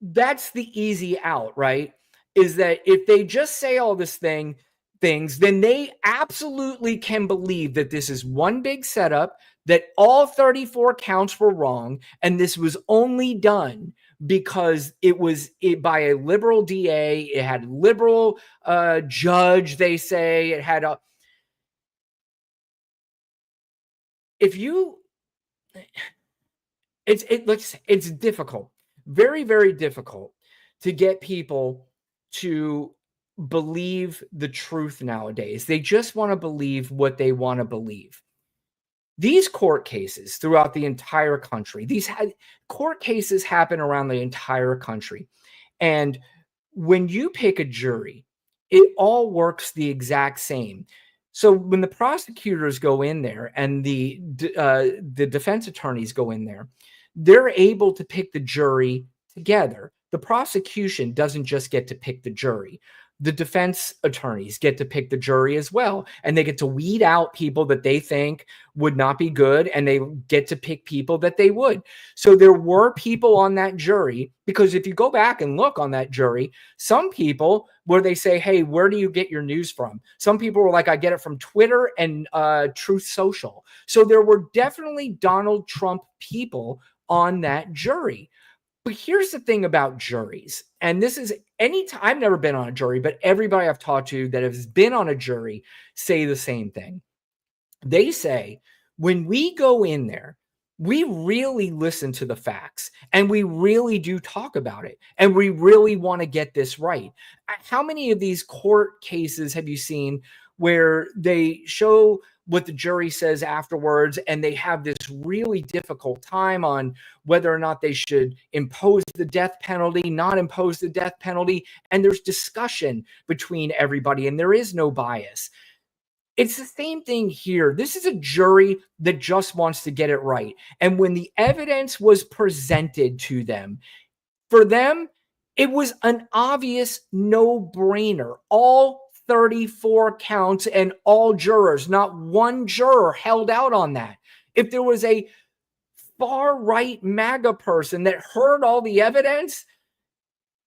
that's the easy out, right? Is that if they just say all this things, then they absolutely can believe that this is one big setup, that all 34 counts were wrong, and this was only done because it was by a liberal DA, it had liberal judge, they say, it had a... If you... It's difficult, very, very difficult to get people to believe the truth nowadays. They just want to believe what they want to believe. These court cases throughout the entire country, court cases happen around the entire country. And when you pick a jury, it all works the exact same. So when the prosecutors go in there and the defense attorneys go in there, they're able to pick the jury together. The prosecution doesn't just get to pick the jury. The defense attorneys get to pick the jury as well. And they get to weed out people that they think would not be good, and they get to pick people that they would. So there were people on that jury, because if you go back and look on that jury, some people where they say, hey, where do you get your news from? Some people were like, I get it from Twitter and Truth Social. So there were definitely Donald Trump people on that jury. But here's the thing about juries, and this is anytime, I've never been on a jury, but everybody I've talked to that has been on a jury say the same thing. They say, when we go in there, we really listen to the facts, and we really do talk about it, and we really want to get this right. How many of these court cases have you seen where they show what the jury says afterwards, and they have this really difficult time on whether or not they should impose the death penalty, not impose the death penalty, and there's discussion between everybody, and there is no bias. It's the same thing here. This is a jury that just wants to get it right. And when the evidence was presented to them, for them, it was an obvious no-brainer. All 34 counts and all jurors, not one juror held out on that. If there was a far-right MAGA person that heard all the evidence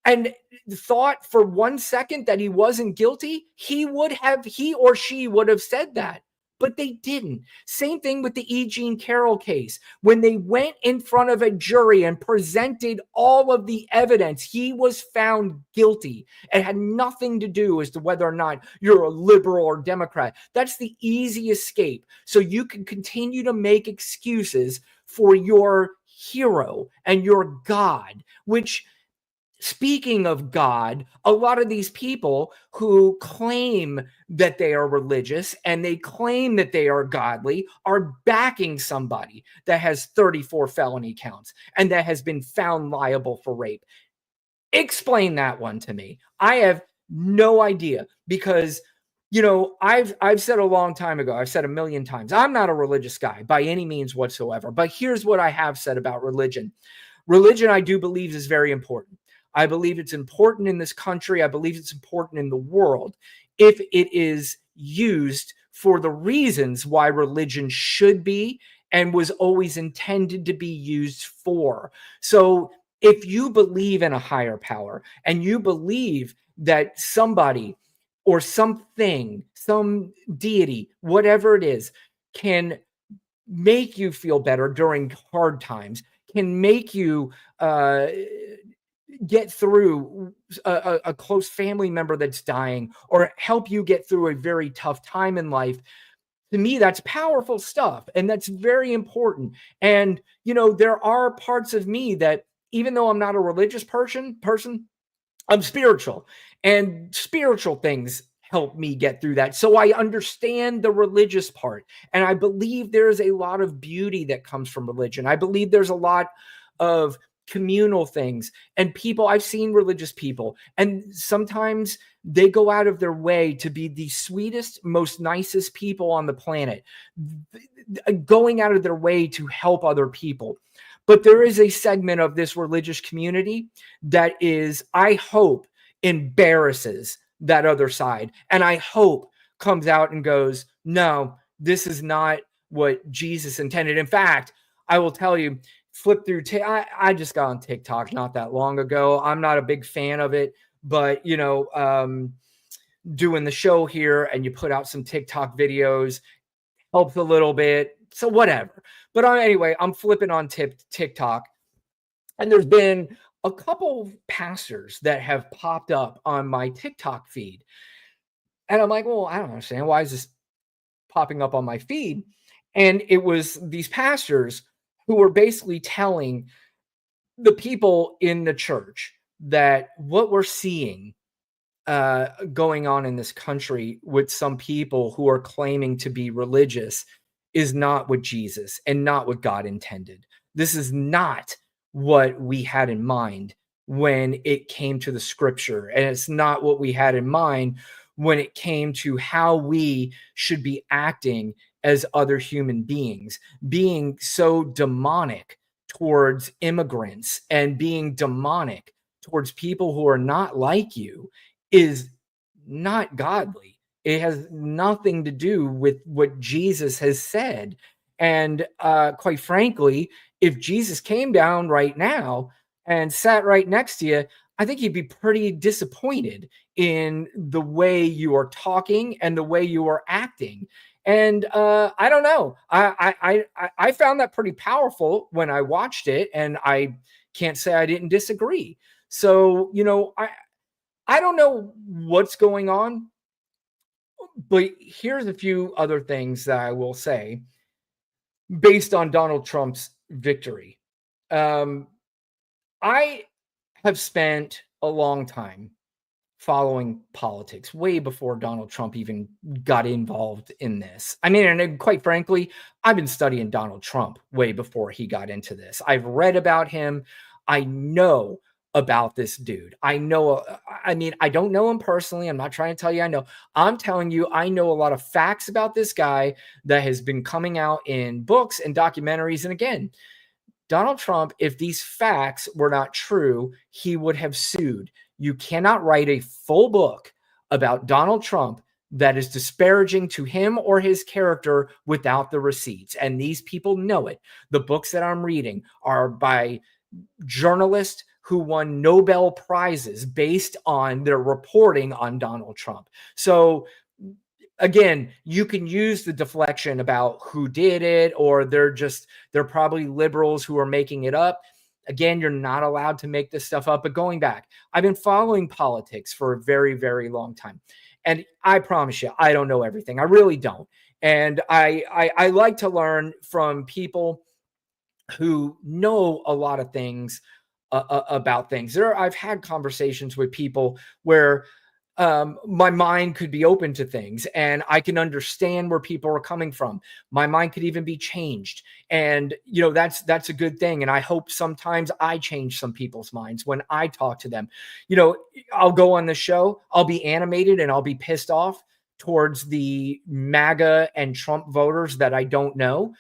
and thought for 1 second that he wasn't guilty, he or she would have said that. But they didn't. Same thing with the E. Jean Carroll case. When they went in front of a jury and presented all of the evidence, he was found guilty. It had nothing to do as to whether or not you're a liberal or Democrat. That's the easy escape. So you can continue to make excuses for your hero and your God, which... Speaking of God, a lot of these people who claim that they are religious and they claim that they are godly are backing somebody that has 34 felony counts and that has been found liable for rape. Explain that one to me. I have no idea, because, you know, I've said a long time ago, I've said a million times, I'm not a religious guy by any means whatsoever. But here's what I have said about religion. Religion, I do believe, is very important. I believe it's important in this country. I believe it's important in the world if it is used for the reasons why religion should be and was always intended to be used for. So if you believe in a higher power and you believe that somebody or something, some deity, whatever it is, can make you feel better during hard times, can make you get through a close family member that's dying, or help you get through a very tough time in life, To me, that's powerful stuff. And that's very important. And, there are parts of me that, even though I'm not a religious person, I'm spiritual, and spiritual things help me get through that. So I understand the religious part. And I believe there is a lot of beauty that comes from religion. I believe there's a lot of communal things, and I've seen religious people, and sometimes they go out of their way to be the sweetest, most nicest people on the planet, going out of their way to help other people. But there is a segment of this religious community that I hope, embarrasses that other side. And I hope comes out and goes, no, this is not what Jesus intended. In fact, I will tell you, flip through. I just got on TikTok not that long ago. I'm not a big fan of it, but doing the show here, and you put out some TikTok videos, helps a little bit. So whatever. But anyway, I'm flipping on TikTok, and there's been a couple pastors that have popped up on my TikTok feed. And I'm like, well, I don't understand. Why is this popping up on my feed? And it was these pastors who were basically telling the people in the church that what we're seeing going on in this country with some people who are claiming to be religious is not what Jesus and not what God intended. This is not what we had in mind when it came to the scripture. And it's not what we had in mind when it came to how we should be acting as other human beings, being so demonic towards immigrants and being demonic towards people who are not like you is not godly. It has nothing to do with what Jesus has said. And quite frankly, if Jesus came down right now and sat right next to you, I think he'd be pretty disappointed in the way you are talking and the way you are acting. And I don't know. I found that pretty powerful when I watched it, and I can't say I didn't disagree. So, I don't know what's going on, but here's a few other things that I will say based on Donald Trump's victory. I have spent a long time following politics way before Donald Trump even got involved in this. I mean, and quite frankly, I've been studying Donald Trump way before he got into this. I've read about him. I know about this dude. I don't know him personally. I'm not trying to tell you I know. I'm telling you, I know a lot of facts about this guy that has been coming out in books and documentaries. And again, Donald Trump, if these facts were not true, he would have sued. You cannot write a full book about Donald Trump that is disparaging to him or his character without the receipts. And these people know it. The books that I'm reading are by journalists who won Nobel Prizes based on their reporting on Donald Trump. So again, you can use the deflection about who did it, or they're probably liberals who are making it up. Again, you're not allowed to make this stuff up. But going back, I've been following politics for a very, very long time. And I promise you, I don't know everything. I really don't. And I like to learn from people who know a lot of things about things. I've had conversations with people where my mind could be open to things, and I can understand where people are coming from. My mind could even be changed. And, that's a good thing. And I hope sometimes I change some people's minds when I talk to them. I'll go on the show, I'll be animated, and I'll be pissed off towards the MAGA and Trump voters that I don't know.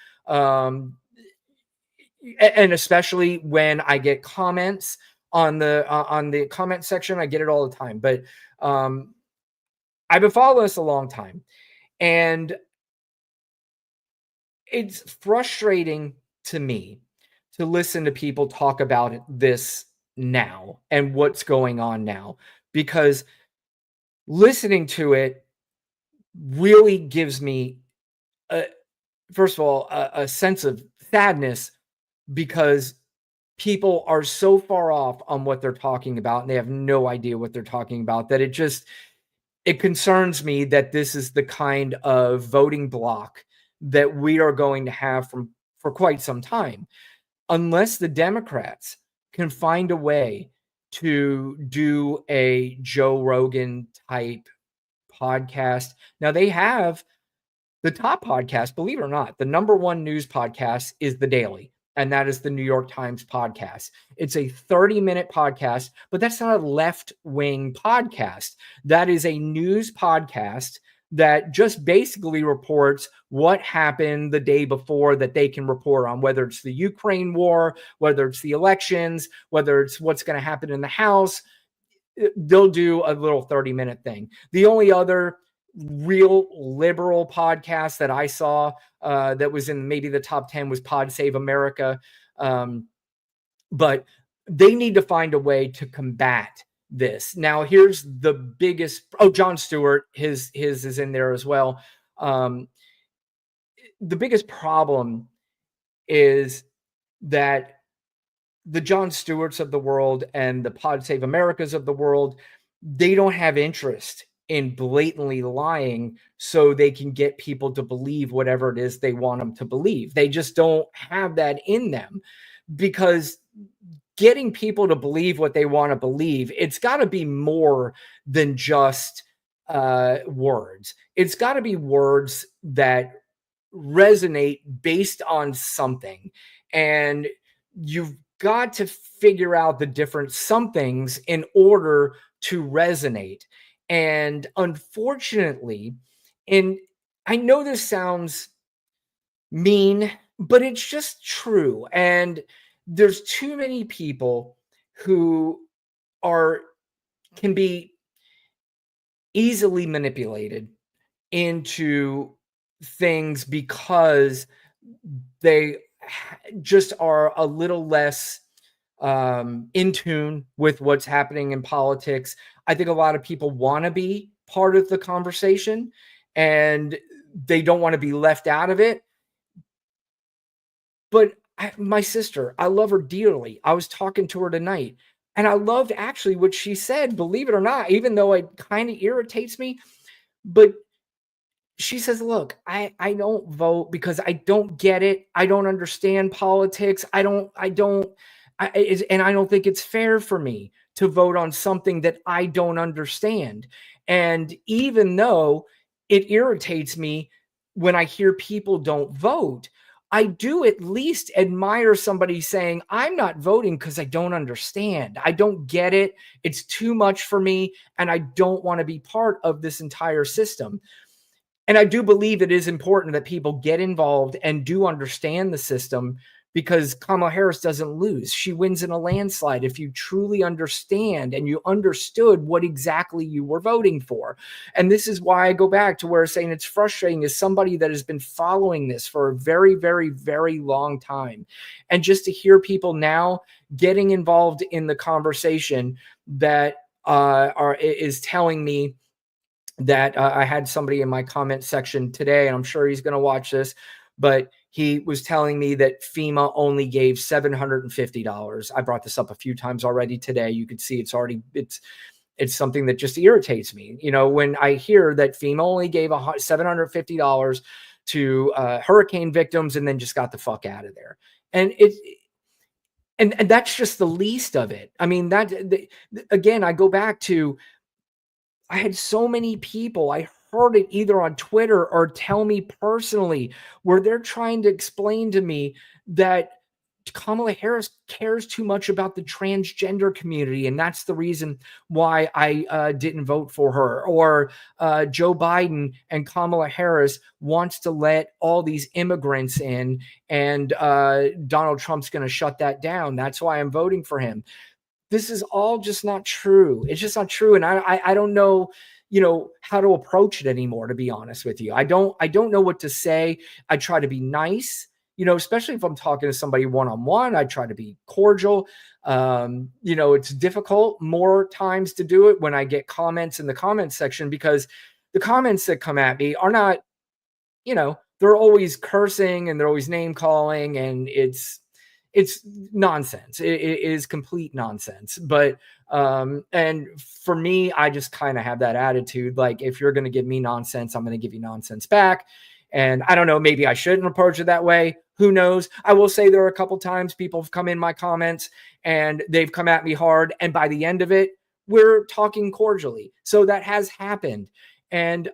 And especially when I get comments on the comment section, I get it all the time. But I've been following this a long time, and it's frustrating to me to listen to people talk about this now and what's going on now, because listening to it really gives me, first of all, a sense of sadness, because people are so far off on what they're talking about, and they have no idea what they're talking about, that it concerns me that this is the kind of voting block that we are going to have for quite some time, unless the Democrats can find a way to do a Joe Rogan type podcast. Now they have the top podcast, believe it or not, the number one news podcast is The Daily, and that is the New York Times podcast. It's a 30-minute podcast, but that's not a left-wing podcast. That is a news podcast that just basically reports what happened the day before that they can report on, whether it's the Ukraine war, whether it's the elections, whether it's what's going to happen in the House. They'll do a little 30-minute thing. The only other real liberal podcast that I saw that was in maybe the top 10 was Pod Save America. But they need to find a way to combat this. Now, here's the biggest. Oh, Jon Stewart, his is in there as well. The biggest problem is that the Jon Stewarts of the world and the Pod Save Americas of the world, they don't have interest in blatantly lying so they can get people to believe whatever it is they want them to believe. They just don't have that in them, because getting people to believe what they want to believe, it's got to be more than just words. It's got to be words that resonate based on something. And you've got to figure out the different somethings in order to resonate. And unfortunately, and I know this sounds mean, but it's just true. And there's too many people who can be easily manipulated into things because they just are a little less in tune with what's happening in politics. I think a lot of people want to be part of the conversation and they don't want to be left out of it. But my sister, I love her dearly. I was talking to her tonight and I loved actually what she said, believe it or not, even though it kind of irritates me. But she says, look, I don't vote because I don't get it. I don't understand politics. And I don't think it's fair for me to vote on something that I don't understand. And even though it irritates me when I hear people don't vote, I do at least admire somebody saying, I'm not voting because I don't understand. I don't get it. It's too much for me. And I don't want to be part of this entire system. And I do believe it is important that people get involved and do understand the system, because Kamala Harris doesn't lose. She wins in a landslide if you truly understand and you understood what exactly you were voting for. And this is why I go back to where I'm saying it's frustrating as somebody that has been following this for a very, very, very long time. And just to hear people now getting involved in the conversation that is telling me that I had somebody in my comment section today, and I'm sure he's going to watch this, but he was telling me that FEMA only gave $750. I brought this up a few times already today. You could see it's something that just irritates me. You know, when I hear that FEMA only gave $750 to hurricane victims and then just got the fuck out of there. And and that's just the least of it. I mean, again, I go back to, I had so many people, I heard it either on Twitter or tell me personally, where they're trying to explain to me that Kamala Harris cares too much about the transgender community, and that's the reason why I didn't vote for her. Or Joe Biden and Kamala Harris wants to let all these immigrants in, and Donald Trump's going to shut that down. That's why I'm voting for him. This is all just not true. It's just not true. And I don't know, how to approach it anymore, to be honest with you. I don't know what to say. I try to be nice, especially if I'm talking to somebody one-on-one. I try to be cordial. It's difficult more times to do it when I get comments in the comments section, because the comments that come at me are not, they're always cursing and they're always name calling, and it's it's nonsense. It is complete nonsense. But and for me, I just kind of have that attitude. Like, if you're going to give me nonsense, I'm going to give you nonsense back. And I don't know, maybe I shouldn't approach it that way. Who knows? I will say there are a couple times people have come in my comments and they've come at me hard. And by the end of it, we're talking cordially. So that has happened. And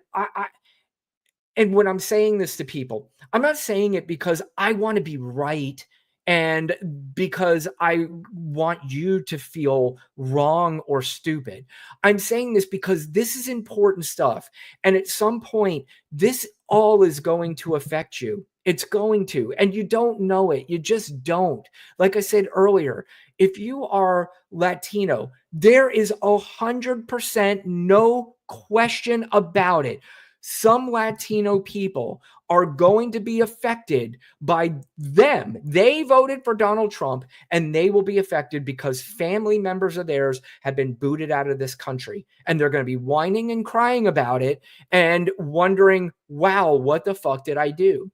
and when I'm saying this to people, I'm not saying it because I want to be right and because I want you to feel wrong or stupid. I'm saying this because this is important stuff. And at some point, this all is going to affect you. It's going to, and you don't know it. You just don't. Like I said earlier, if you are Latino, there is 100% no question about it. Some Latino people are going to be affected by them. They voted for Donald Trump, and they will be affected because family members of theirs have been booted out of this country. And they're going to be whining and crying about it and wondering, wow, what the fuck did I do?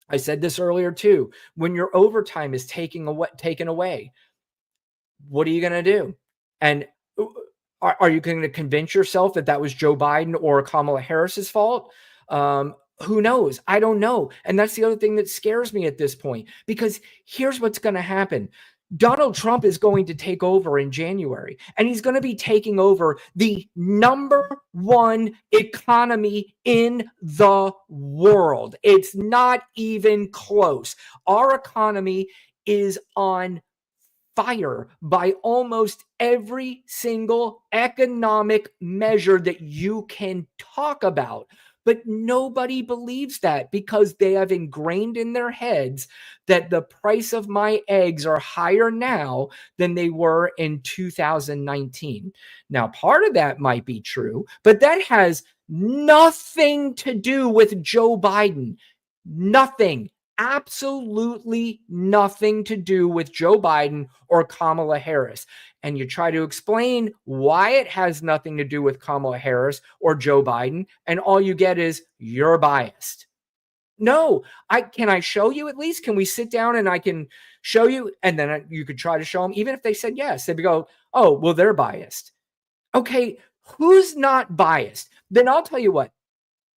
I said this earlier too. When your overtime is taken away, what are you going to do? And are you going to convince yourself that that was Joe Biden or Kamala Harris's fault? Who knows? I don't know. And that's the other thing that scares me at this point, because here's what's going to happen. Donald Trump is going to take over in January, and he's going to be taking over the #1 economy in the world. It's not even close. Our economy is on fire by almost every single economic measure that you can talk about. But nobody believes that because they have ingrained in their heads that the price of my eggs are higher now than they were in 2019. Now, part of that might be true, but that has nothing to do with Joe Biden. Nothing. Absolutely nothing to do with Joe Biden or Kamala Harris. And you try to explain why it has nothing to do with Kamala Harris or Joe Biden, and all you get is you're biased. No, can I show you at least? Can we sit down and I can show you? And then you could try to show them, even if they said yes, they'd go, oh, well, they're biased. Okay, who's not biased? Then I'll tell you what,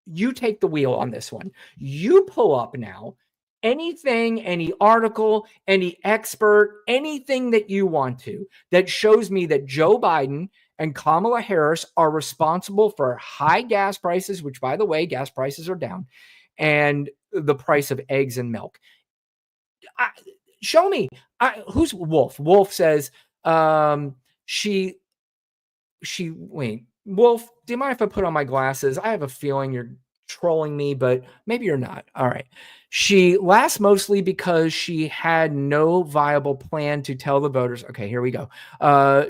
you take the wheel on this one. You pull up now anything, any article, any expert, anything that you want to that shows me that Joe Biden and Kamala Harris are responsible for high gas prices, which, by the way, gas prices are down, and the price of eggs and milk. Show me. Who's Wolf? Wolf says wait, Wolf, do you mind if I put on my glasses? I have a feeling you're trolling me, but maybe you're not. All right. She laughs mostly because she had no viable plan to tell the voters. Okay, here we go.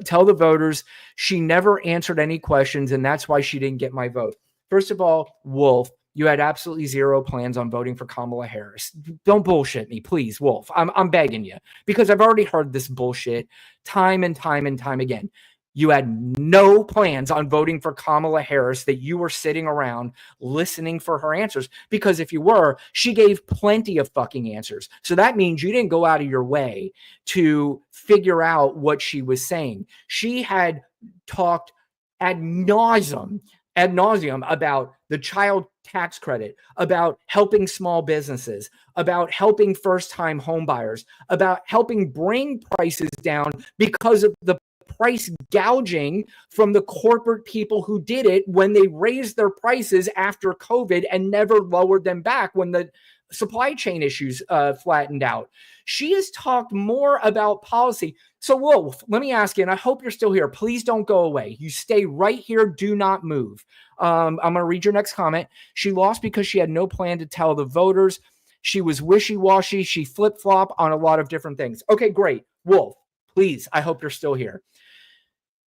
Tell the voters she never answered any questions, and that's why she didn't get my vote. First of all, Wolf, you had absolutely zero plans on voting for Kamala Harris. Don't bullshit me, please, Wolf. I'm begging you, because I've already heard this bullshit time and time and time again. You had no plans on voting for Kamala Harris, that you were sitting around listening for her answers, because if you were, she gave plenty of fucking answers. So that means you didn't go out of your way to figure out what she was saying. She had talked ad nauseum about the child tax credit, about helping small businesses, about helping first-time homebuyers, about helping bring prices down because of the price gouging from the corporate people who did it when they raised their prices after COVID and never lowered them back when the supply chain issues flattened out. She has talked more about policy. So, Wolf, let me ask you, and I hope you're still here. Please don't go away. You stay right here. Do not move. I'm going to read your next comment. She lost because she had no plan to tell the voters. She was wishy-washy. She flip-flop on a lot of different things. Okay, great. Wolf, please, I hope you're still here.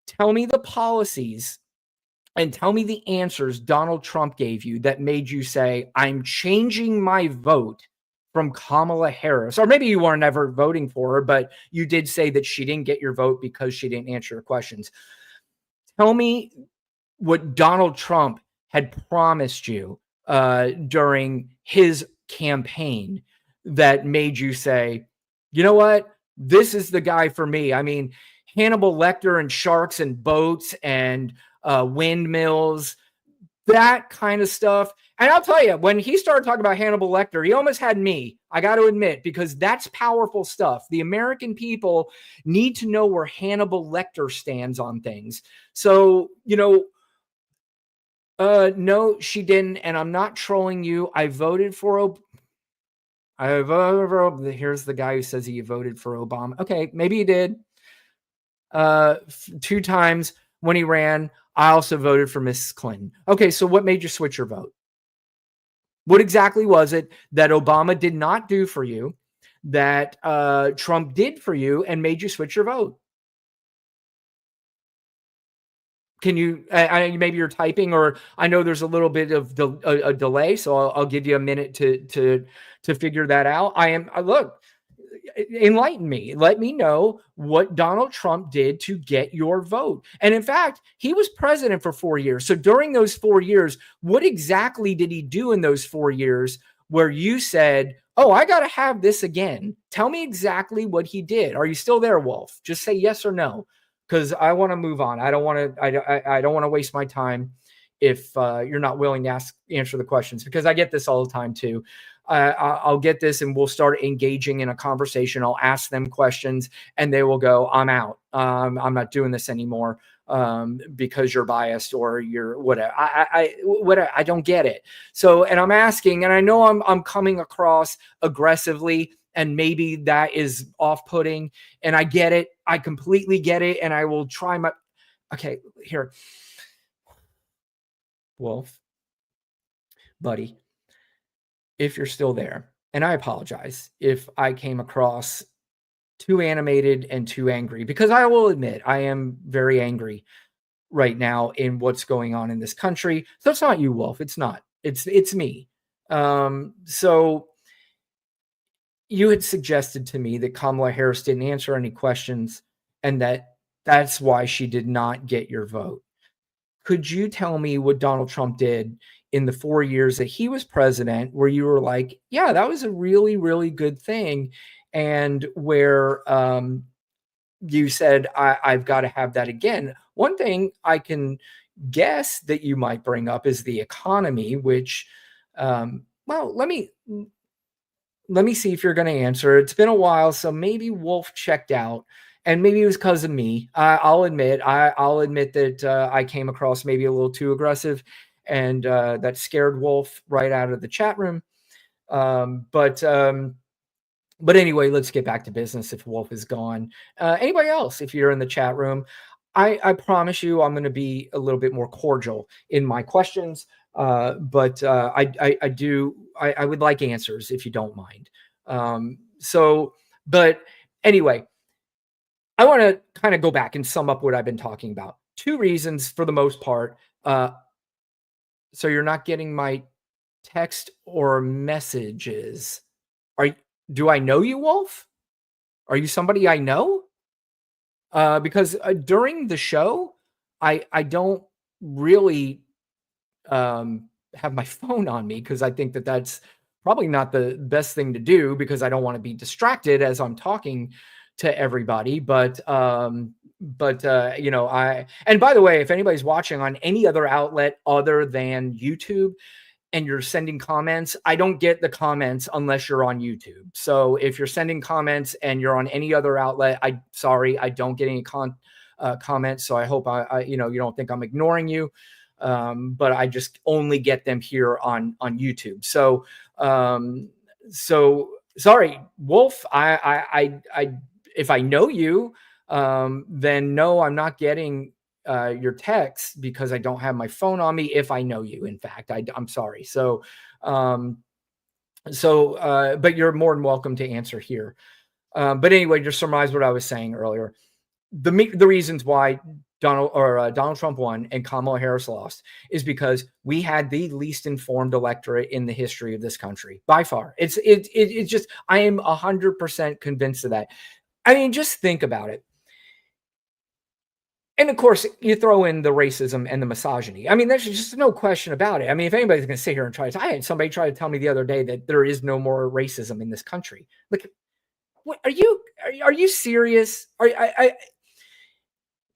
Tell me the policies and tell me the answers Donald Trump gave you that made you say, I'm changing my vote from Kamala Harris. Or maybe you weren't ever voting for her, but you did say that she didn't get your vote because she didn't answer your questions. Tell me what Donald Trump had promised you during his campaign that made you say, you know what? This is the guy for me. I mean, Hannibal Lecter and sharks and boats and windmills, that kind of stuff. And I'll tell you, when he started talking about Hannibal Lecter, he almost had me, I got to admit, because that's powerful stuff. The American people need to know where Hannibal Lecter stands on things. So, no, she didn't. And I'm not trolling you. I voted for here's the guy who says he voted for Obama. Okay, maybe he did. 2 times when he ran. I also voted for Mrs. Clinton. Okay, so what made you switch your vote? What exactly was it that Obama did not do for you that Trump did for you and made you switch your vote? Can you, maybe you're typing, or I know there's a little bit of a delay, so I'll give you a minute to figure that out. Look, enlighten me. Let me know what Donald Trump did to get your vote. And in fact, he was president for 4 years. So during those 4 years, what exactly did he do in those 4 years where you said, oh, I got to have this again? Tell me exactly what he did. Are you still there, Wolf? Just say yes or no, because I want to move on. I don't want to waste my time if you're not willing to answer the questions, because I get this all the time too. I'll get this and we'll start engaging in a conversation. I'll ask them questions and they will go, I'm out. I'm not doing this anymore because you're biased or you're whatever. I don't get it. So, and I'm asking, and I know I'm coming across aggressively, and maybe that is off-putting, and I get it. I completely get it. And I will try my, okay, here. Wolf, buddy, if you're still there, and I apologize if I came across too animated and too angry, because I will admit I am very angry right now in what's going on in this country. So it's not you, Wolf. It's not. It's me. So you had suggested to me that Kamala Harris didn't answer any questions and that's why she did not get your vote. Could you tell me what Donald Trump did in the 4 years that he was president, where you were like, yeah, that was a really, really good thing, and where you said, I've got to have that again? One thing I can guess that you might bring up is the economy, which, well, let me see if you're going to answer. It's been a while, so maybe Wolf checked out. And maybe it was because of me. I'll admit that I came across maybe a little too aggressive, and that scared Wolf right out of the chat room. But anyway, let's get back to business if Wolf is gone. Anybody else, if you're in the chat room, I promise you I'm going to be a little bit more cordial in my questions. But I would like answers if you don't mind. But anyway, I want to kind of go back and sum up what I've been talking about. 2 reasons for the most part. So you're not getting my text or messages. Do I know you, Wolf? Are you somebody I know? Because during the show, I don't really have my phone on me, because I think that that's probably not the best thing to do, because I don't want to be distracted as I'm talking to everybody. But and by the way, if anybody's watching on any other outlet other than YouTube and you're sending comments, I don't get the comments unless you're on YouTube. So if you're sending comments and you're on any other outlet, I don't get any comments. So I hope you don't think I'm ignoring you. But I just only get them here on YouTube. So sorry, Wolf. If I know you, then no, I'm not getting your text, because I don't have my phone on me. If I know you, in fact, I'm sorry. But you're more than welcome to answer here. But anyway, just summarize what I was saying earlier. The reasons why Donald Trump won and Kamala Harris lost is because we had the least informed electorate in the history of this country by far. It's just, I am 100% convinced of that. I mean, just think about it. And of course, you throw in the racism and the misogyny. I mean, there's just no question about it. I mean, if anybody's going to sit here and I had somebody try to tell me the other day that there is no more racism in this country. Like, Are you serious?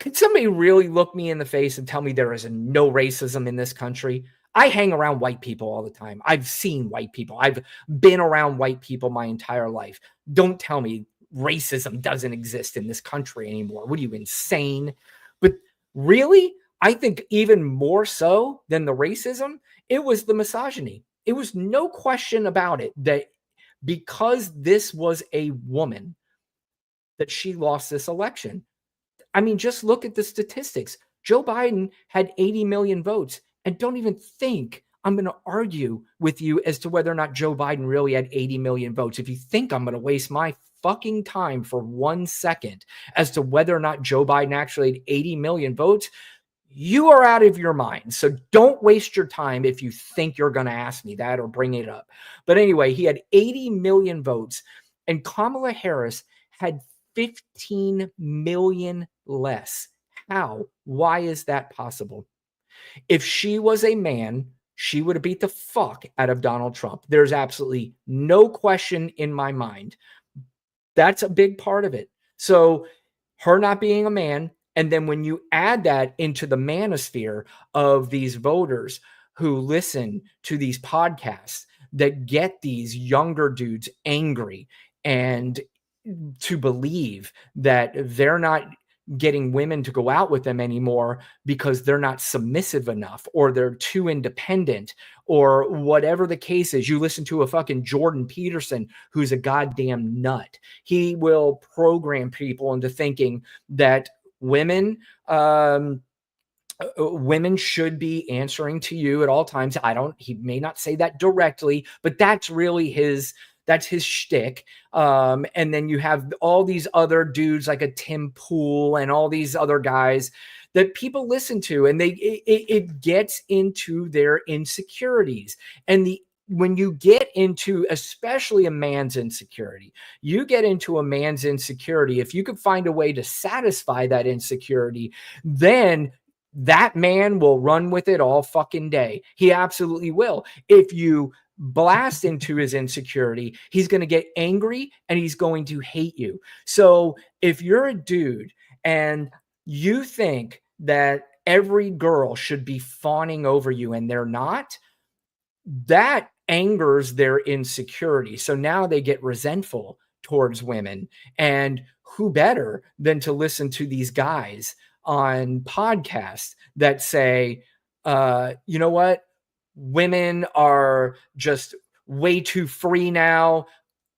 Could somebody really look me in the face and tell me there is no racism in this country? I hang around white people all the time. I've seen white people. I've been around white people my entire life. Don't tell me racism doesn't exist in this country anymore. What are you, insane? But really, I think even more so than the racism, it was the misogyny. It was no question about it that because this was a woman, that she lost this election. I mean, just look at the statistics. Joe Biden had 80 million votes. And don't even think I'm going to argue with you as to whether or not Joe Biden really had 80 million votes. If you think I'm going to waste my fucking time for 1 second as to whether or not Joe Biden actually had 80 million votes, you are out of your mind. So don't waste your time if you think you're going to ask me that or bring it up. But anyway, he had 80 million votes, and Kamala Harris had 15 million less. How? Why is that possible? If she was a man, she would have beat the fuck out of Donald Trump. There's absolutely no question in my mind. That's a big part of it. So her not being a man, and then when you add that into the manosphere of these voters who listen to these podcasts that get these younger dudes angry and to believe that they're not getting women to go out with them anymore because they're not submissive enough or they're too independent or whatever the case is. You listen to a fucking Jordan Peterson who's a goddamn nut. He will program people into thinking that women should be answering to you at all times. He may not say that directly, but that's really his shtick. And then you have all these other dudes like a Tim Pool and all these other guys that people listen to, and it gets into their insecurities. And when you get into, especially a man's insecurity, if you could find a way to satisfy that insecurity, then that man will run with it all fucking day. He absolutely will. If you blast into his insecurity, he's going to get angry and he's going to hate you. So if you're a dude and you think that every girl should be fawning over you and they're not, that angers their insecurity. So now they get resentful towards women. And who better than to listen to these guys on podcasts that say, you know what? Women are just way too free now.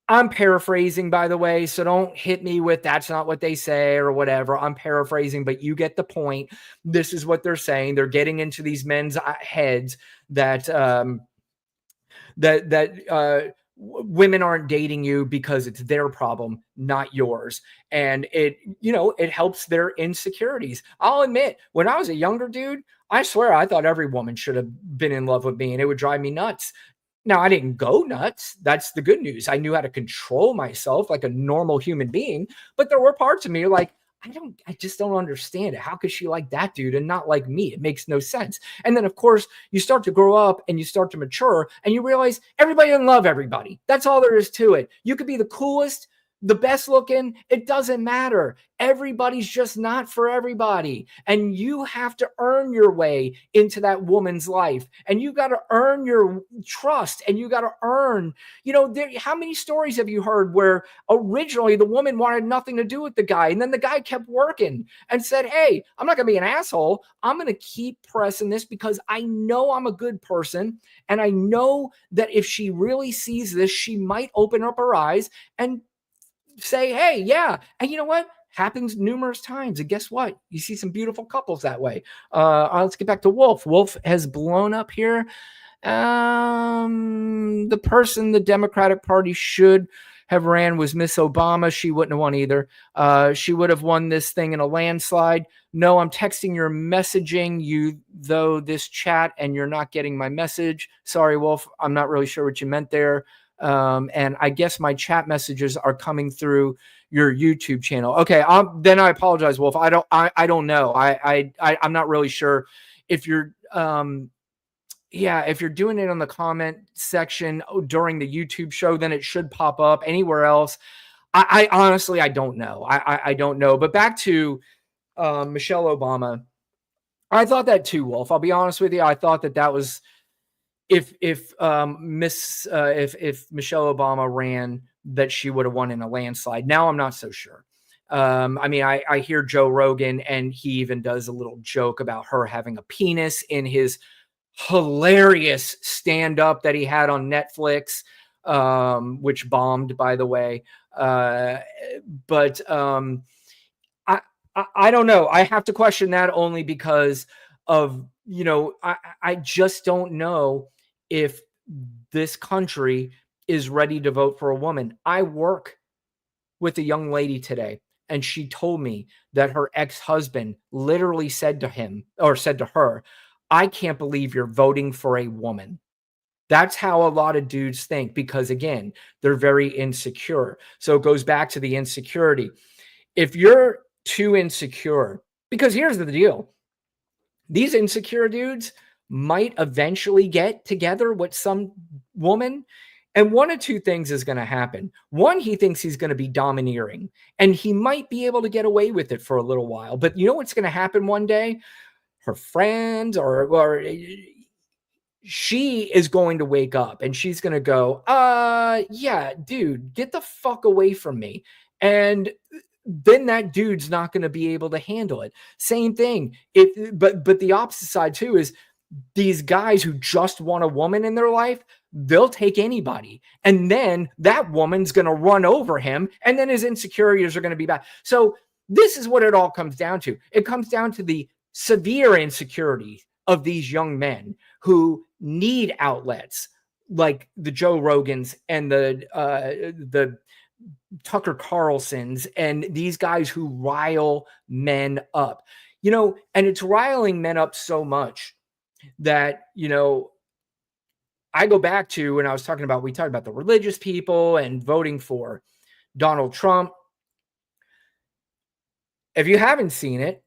I'm paraphrasing, by the way, so don't hit me with that's not what they say or whatever. I'm paraphrasing, but you get the point. This is what they're saying. They're getting into these men's heads that women aren't dating you because it's their problem, not yours. And it helps their insecurities. I'll admit, when I was a younger dude, I swear I thought every woman should have been in love with me, and it would drive me nuts. Now, I didn't go nuts. That's the good news. I knew how to control myself like a normal human being, but there were parts of me like, I just don't understand it. How could she like that dude and not like me? It makes no sense. And then, of course, you start to grow up and you start to mature and you realize everybody doesn't love everybody. That's all there is to it. You could be the coolest, the best looking. It doesn't matter. Everybody's just not for everybody. And you have to earn your way into that woman's life. And you got to earn your trust. And you got to earn, how many stories have you heard where originally the woman wanted nothing to do with the guy, and then the guy kept working and said, hey, I'm not going to be an asshole. I'm going to keep pressing this because I know I'm a good person. And I know that if she really sees this, she might open up her eyes and say, hey, yeah. And you know what? Happens numerous times. And guess what? You see some beautiful couples that way. Let's get back to Wolf. Wolf has blown up here. The person the Democratic Party should have ran was Miss Obama. She wouldn't have won either. She would have won this thing in a landslide. No, I'm texting your messaging you, though, this chat, and you're not getting my message. Sorry, Wolf. I'm not really sure what you meant there. And I guess my chat messages are coming through your YouTube channel. Okay. Then I apologize, Wolf. I don't know. I'm not really sure if you're, if you're doing it on the comment section during the YouTube show, then it should pop up. Anywhere else, I honestly, I don't know. I don't know. But back to Michelle Obama. I thought that too, Wolf. I'll be honest with you. I thought that was if Michelle Obama ran, that she would have won in a landslide. Now I'm not so sure. I mean, I hear Joe Rogan, and he even does a little joke about her having a penis in his hilarious stand-up that he had on Netflix, which bombed, by the way. But I don't know. I have to question that only because of, I just don't know if this country is ready to vote for a woman. I work with a young lady today, and she told me that her ex-husband literally said to her, "I can't believe you're voting for a woman." That's how a lot of dudes think, because again, they're very insecure. So it goes back to the insecurity. If you're too insecure, because here's the deal, these insecure dudes might eventually get together with some woman, and one of two things is going to happen. One, he thinks he's going to be domineering, and he might be able to get away with it for a little while. But you know what's going to happen one day? Her friends or she is going to wake up, and she's going to go, yeah, dude, get the fuck away from me. And then that dude's not going to be able to handle it. Same thing. But the opposite side too is these guys who just want a woman in their life, they'll take anybody. And then that woman's going to run over him, and then his insecurities are going to be bad. So this is what it all comes down to. It comes down to the severe insecurity of these young men who need outlets like the Joe Rogans and the Tucker Carlsons and these guys who rile men up, and it's riling men up so much that, I go back to when we talked about the religious people and voting for Donald Trump. If you haven't seen it,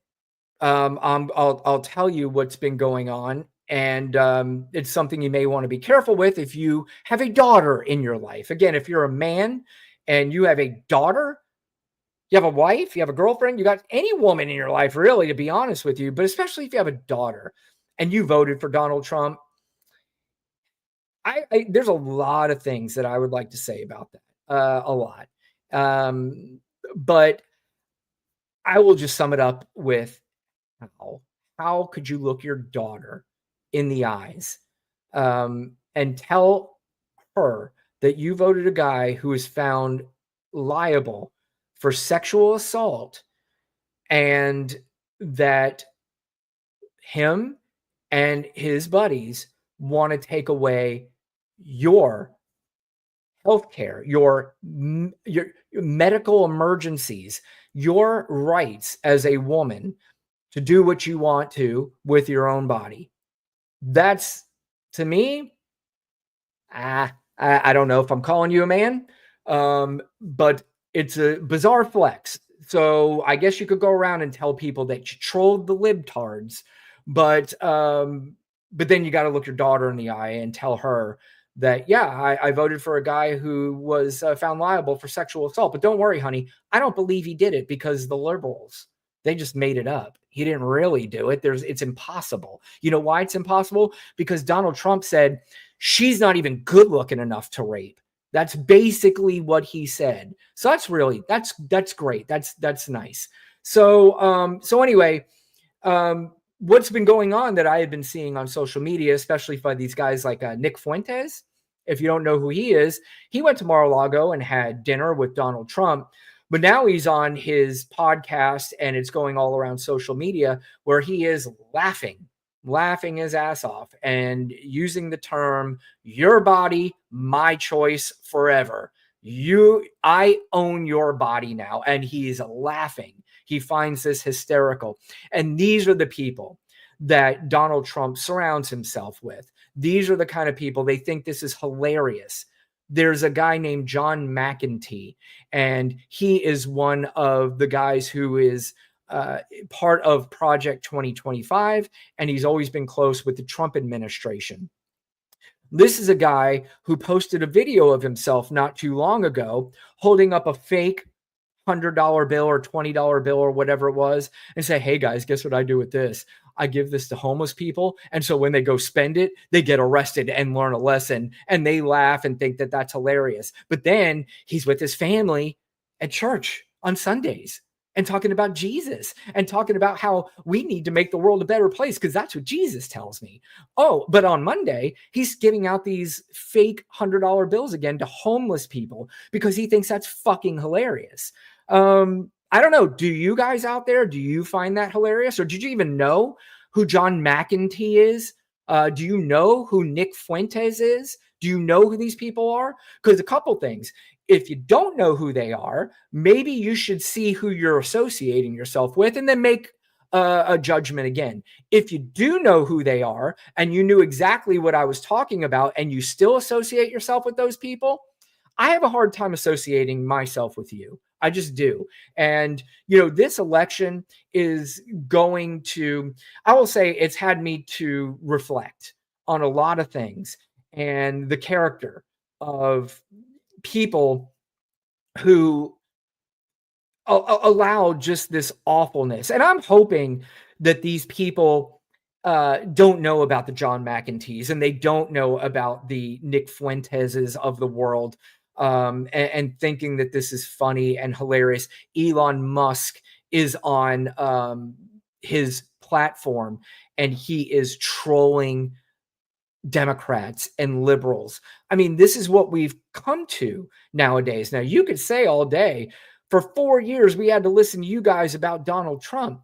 I'll tell you what's been going on. And it's something you may want to be careful with if you have a daughter in your life. Again, if you're a man and you have a daughter, you have a wife, you have a girlfriend, you got any woman in your life, really, to be honest with you, but especially if you have a daughter and you voted for Donald Trump, there's a lot of things that I would like to say about that, a lot. But I will just sum it up with how could you look your daughter in the eyes and tell her that you voted a guy who is found liable for sexual assault, and that him and his buddies want to take away your health care, your medical emergencies, your rights as a woman to do what you want to with your own body. That's, to me, I don't know if I'm calling you a man, but it's a bizarre flex. So I guess you could go around and tell people that you trolled the libtards, but then you got to look your daughter in the eye and tell her that, yeah, I voted for a guy who was found liable for sexual assault. But don't worry, honey, I don't believe he did it, because the liberals, they just made it up. He didn't really do it. It's impossible. You know why it's impossible? Because Donald Trump said she's not even good looking enough to rape. That's basically what he said. So that's great. That's nice. So anyway, what's been going on that I had been seeing on social media, especially by these guys like Nick Fuentes. If you don't know who he is, he went to Mar-a-Lago and had dinner with Donald Trump. But now he's on his podcast, and it's going all around social media, where he is laughing his ass off and using the term, your body, my choice forever. I own your body now. And he's laughing. He finds this hysterical. And these are the people that Donald Trump surrounds himself with. These are the kind of people, they think this is hilarious. There's a guy named John McEntee, and he is one of the guys who is part of Project 2025, and he's always been close with the Trump administration. This is a guy who posted a video of himself not too long ago holding up a fake $100 bill or $20 bill or whatever it was and say, hey guys, guess what I do with this? I give this to homeless people. And so when they go spend it, they get arrested and learn a lesson, and they laugh and think that that's hilarious. But then he's with his family at church on Sundays and talking about Jesus and talking about how we need to make the world a better place because that's what Jesus tells me. Oh, but on Monday, he's giving out these fake $100 bills again to homeless people because he thinks that's fucking hilarious. I don't know. Do you guys out there, do you find that hilarious? Or did you even know who John McEntee is? Do you know who Nick Fuentes is? Do you know who these people are? Because a couple things. If you don't know who they are, maybe you should see who you're associating yourself with and then make a judgment again. If you do know who they are and you knew exactly what I was talking about and you still associate yourself with those people, I have a hard time associating myself with you. I just do. And, this election is going to, I will say it's had me to reflect on a lot of things and the character of people who allow just this awfulness. And I'm hoping that these people don't know about the John McEntees and they don't know about the Nick Fuenteses of the world, and thinking that this is funny and hilarious. Elon Musk is on his platform and he is trolling Democrats and liberals. I mean, this is what we've come to nowadays. Now, you could say all day, for 4 years, we had to listen to you guys about Donald Trump.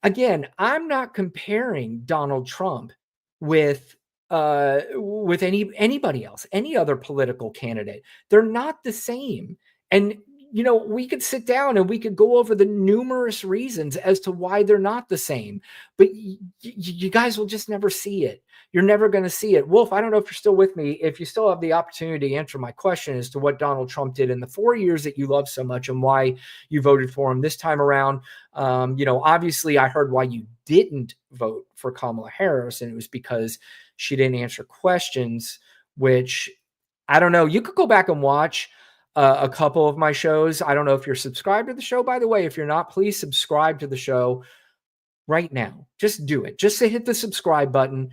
Again, I'm not comparing Donald Trump with anybody else, any other political candidate. They're not the same. And we could sit down and we could go over the numerous reasons as to why they're not the same. But you guys will just never see it. You're never going to see it. Wolf, I don't know if you're still with me. If you still have the opportunity to answer my question as to what Donald Trump did in the 4 years that you love so much and why you voted for him this time around. Obviously I heard why you didn't vote for Kamala Harris, and it was because she didn't answer questions, which I don't know. You could go back and watch a couple of my shows. I don't know if you're subscribed to the show, by the way. If you're not, please subscribe to the show right now. Just do it. Just hit the subscribe button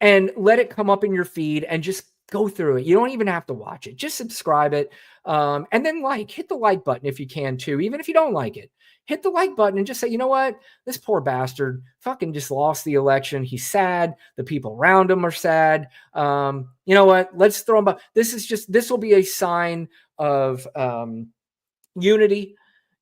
and let it come up in your feed and just go through it. You don't even have to watch it. Just subscribe it. And then hit the like button if you can too, even if you don't like it. Hit the like button and just say, you know what? This poor bastard fucking just lost the election. He's sad. The people around him are sad. You know what? Let's throw him up. This will be a sign of unity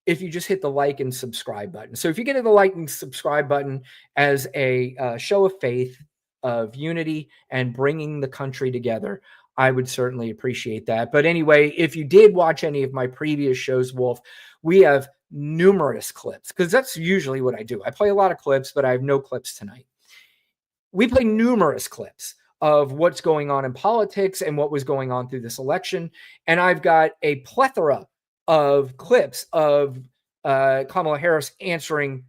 if you just hit the like and subscribe button. So if you get the like and subscribe button as a show of faith, of unity and bringing the country together, I would certainly appreciate that. But anyway, if you did watch any of my previous shows, Wolf, we have numerous clips, because that's usually what I do. I play a lot of clips, but I have no clips tonight. We play numerous clips of what's going on in politics and what was going on through this election. And I've got a plethora of clips of Kamala Harris answering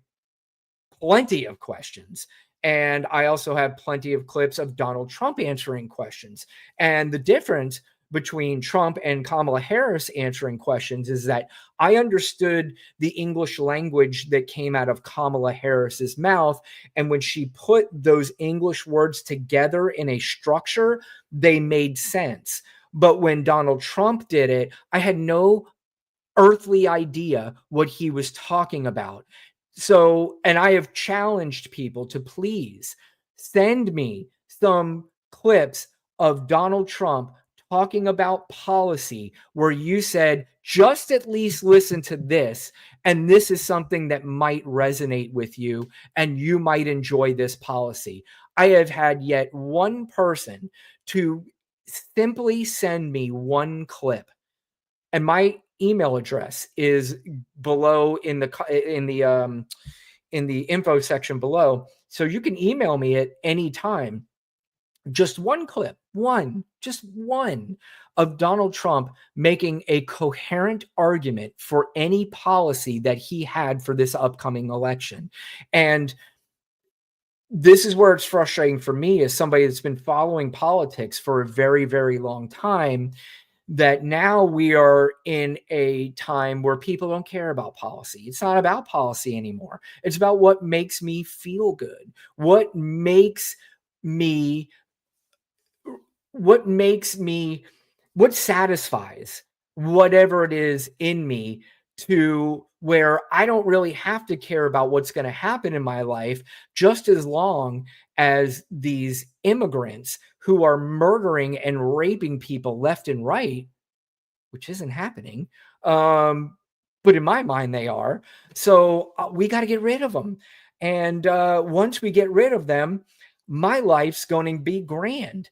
plenty of questions. And I also have plenty of clips of Donald Trump answering questions. And the difference between Trump and Kamala Harris answering questions is that I understood the English language that came out of Kamala Harris's mouth. And when she put those English words together in a structure, they made sense. But when Donald Trump did it, I had no earthly idea what he was talking about. So, and I have challenged people to please send me some clips of Donald Trump talking about policy where you said, just at least listen to this. And this is something that might resonate with you and you might enjoy this policy. I have had yet one person to simply send me one clip, and my email address is below in the info section below. So you can email me at any time. Just one clip, just one of Donald Trump making a coherent argument for any policy that he had for this upcoming election. And this is where it's frustrating for me as somebody that's been following politics for a very, very long time, that now we are in a time where people don't care about policy. It's not about policy anymore. It's about what makes me feel good. What makes me what makes me what satisfies whatever it is in me, to where I don't really have to care about what's going to happen in my life, just as long as these immigrants who are murdering and raping people left and right, which isn't happening. But in my mind, they are. So we got to get rid of them. And once we get rid of them, my life's going to be grand.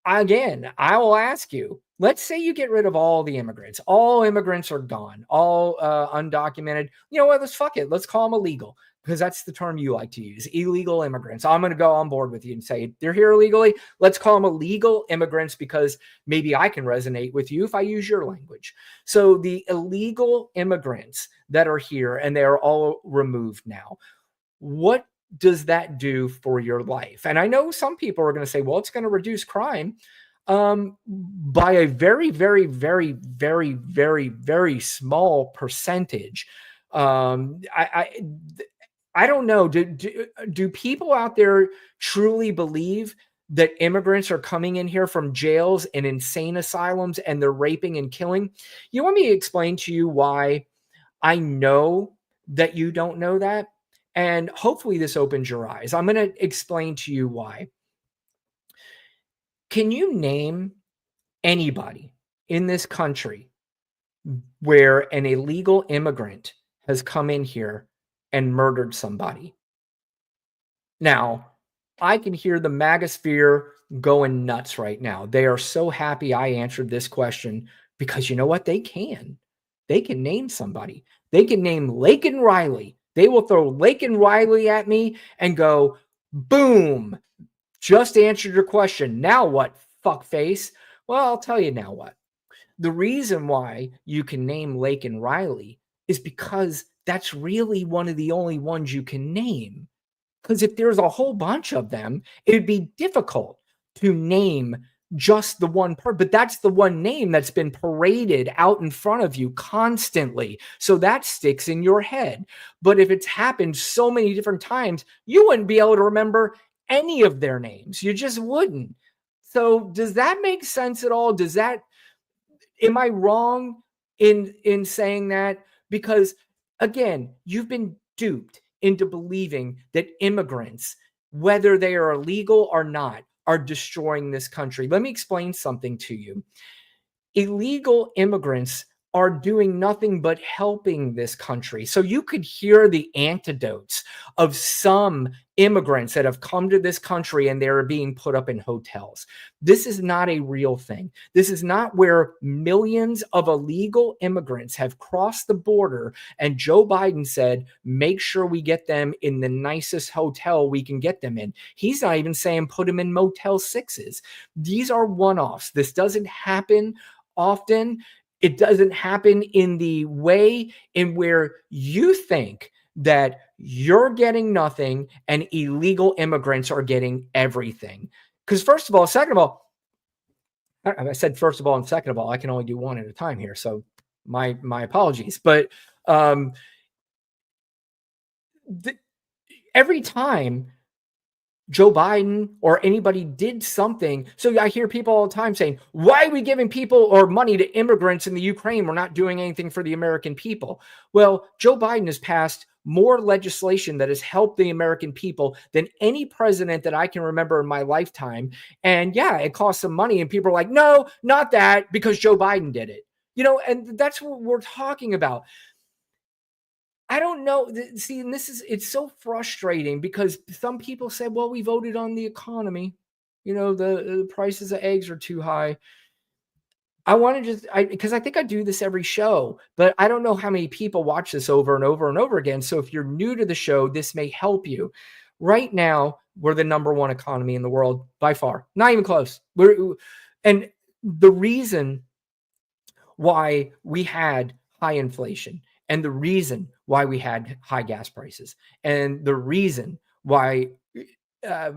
Again, I will ask you, let's say you get rid of all the immigrants. All immigrants are gone, all undocumented. You know what? Let's fuck it. Let's call them illegal, because that's the term you like to use, illegal immigrants. I'm going to go on board with you and say they're here illegally. Let's call them illegal immigrants, because maybe I can resonate with you if I use your language. So the illegal immigrants that are here, and they are all removed now, what does that do for your life? And I know some people are going to say, well, it's going to reduce crime by a very, very, very, very, very, very small percentage. I don't know. Do people out there truly believe that immigrants are coming in here from jails and insane asylums and they're raping and killing? You want me to explain to you why I know that you don't know that? And hopefully this opens your eyes. I'm going to explain to you why. Can you name anybody in this country where an illegal immigrant has come in here and murdered somebody? Now, I can hear the magosphere going nuts right now. They are so happy I answered this question, because you know what? They can. They can name somebody. They can name Laken Riley. They will throw Laken Riley at me and go, boom, just answered your question. Now what, fuckface? Well, I'll tell you now what. The reason why you can name Laken Riley is because that's really one of the only ones you can name. Because if there's a whole bunch of them, it'd be difficult to name just the one part. But that's the one name that's been paraded out in front of you constantly. So that sticks in your head. But if it's happened so many different times, you wouldn't be able to remember any of their names. You just wouldn't. So does that make sense at all? Am I wrong in saying that? Because again, you've been duped into believing that immigrants, whether they are illegal or not, are destroying this country. Let me explain something to you. Illegal immigrants are doing nothing but helping this country. So you could hear the antidotes of some immigrants that have come to this country and they're being put up in hotels. This is not a real thing. This is not where millions of illegal immigrants have crossed the border and Joe Biden said, make sure we get them in the nicest hotel we can get them in. He's not even saying put them in Motel 6s. These are one-offs. This doesn't happen often. It doesn't happen in the way in where you think that you're getting nothing and illegal immigrants are getting everything. Because first of all, second of all, I said first of all and second of all, I can only do one at a time here. So my apologies. But every time Joe Biden or anybody did something. So I hear people all the time saying, why are we giving people or money to immigrants in the Ukraine? We're not doing anything for the American people. Well, Joe Biden has passed more legislation that has helped the American people than any president that I can remember in my lifetime. And yeah, it costs some money. And people are like, no, not that, because Joe Biden did it. And that's what we're talking about. I don't know. See, and it's so frustrating because some people say, well, we voted on the economy. The prices of eggs are too high. I want to because I think I do this every show, but I don't know how many people watch this over and over and over again. So if you're new to the show, this may help you. Right now, we're the number one economy in the world by far. Not even close. And the reason why we had high inflation, and the reason why we had high gas prices, and the reason why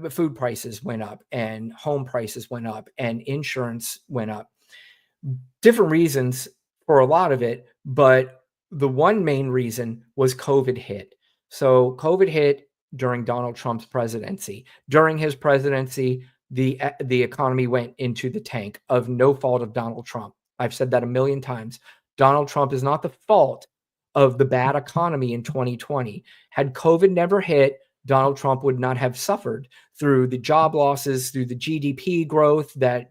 food prices went up and home prices went up and insurance went up. Different reasons for a lot of it, but the one main reason was COVID hit. So COVID hit during Donald Trump's presidency. During his presidency, the economy went into the tank of no fault of Donald Trump. I've said that a million times. Donald Trump is not the fault of the bad economy in 2020. Had COVID never hit, Donald Trump would not have suffered through the job losses, through the GDP growth that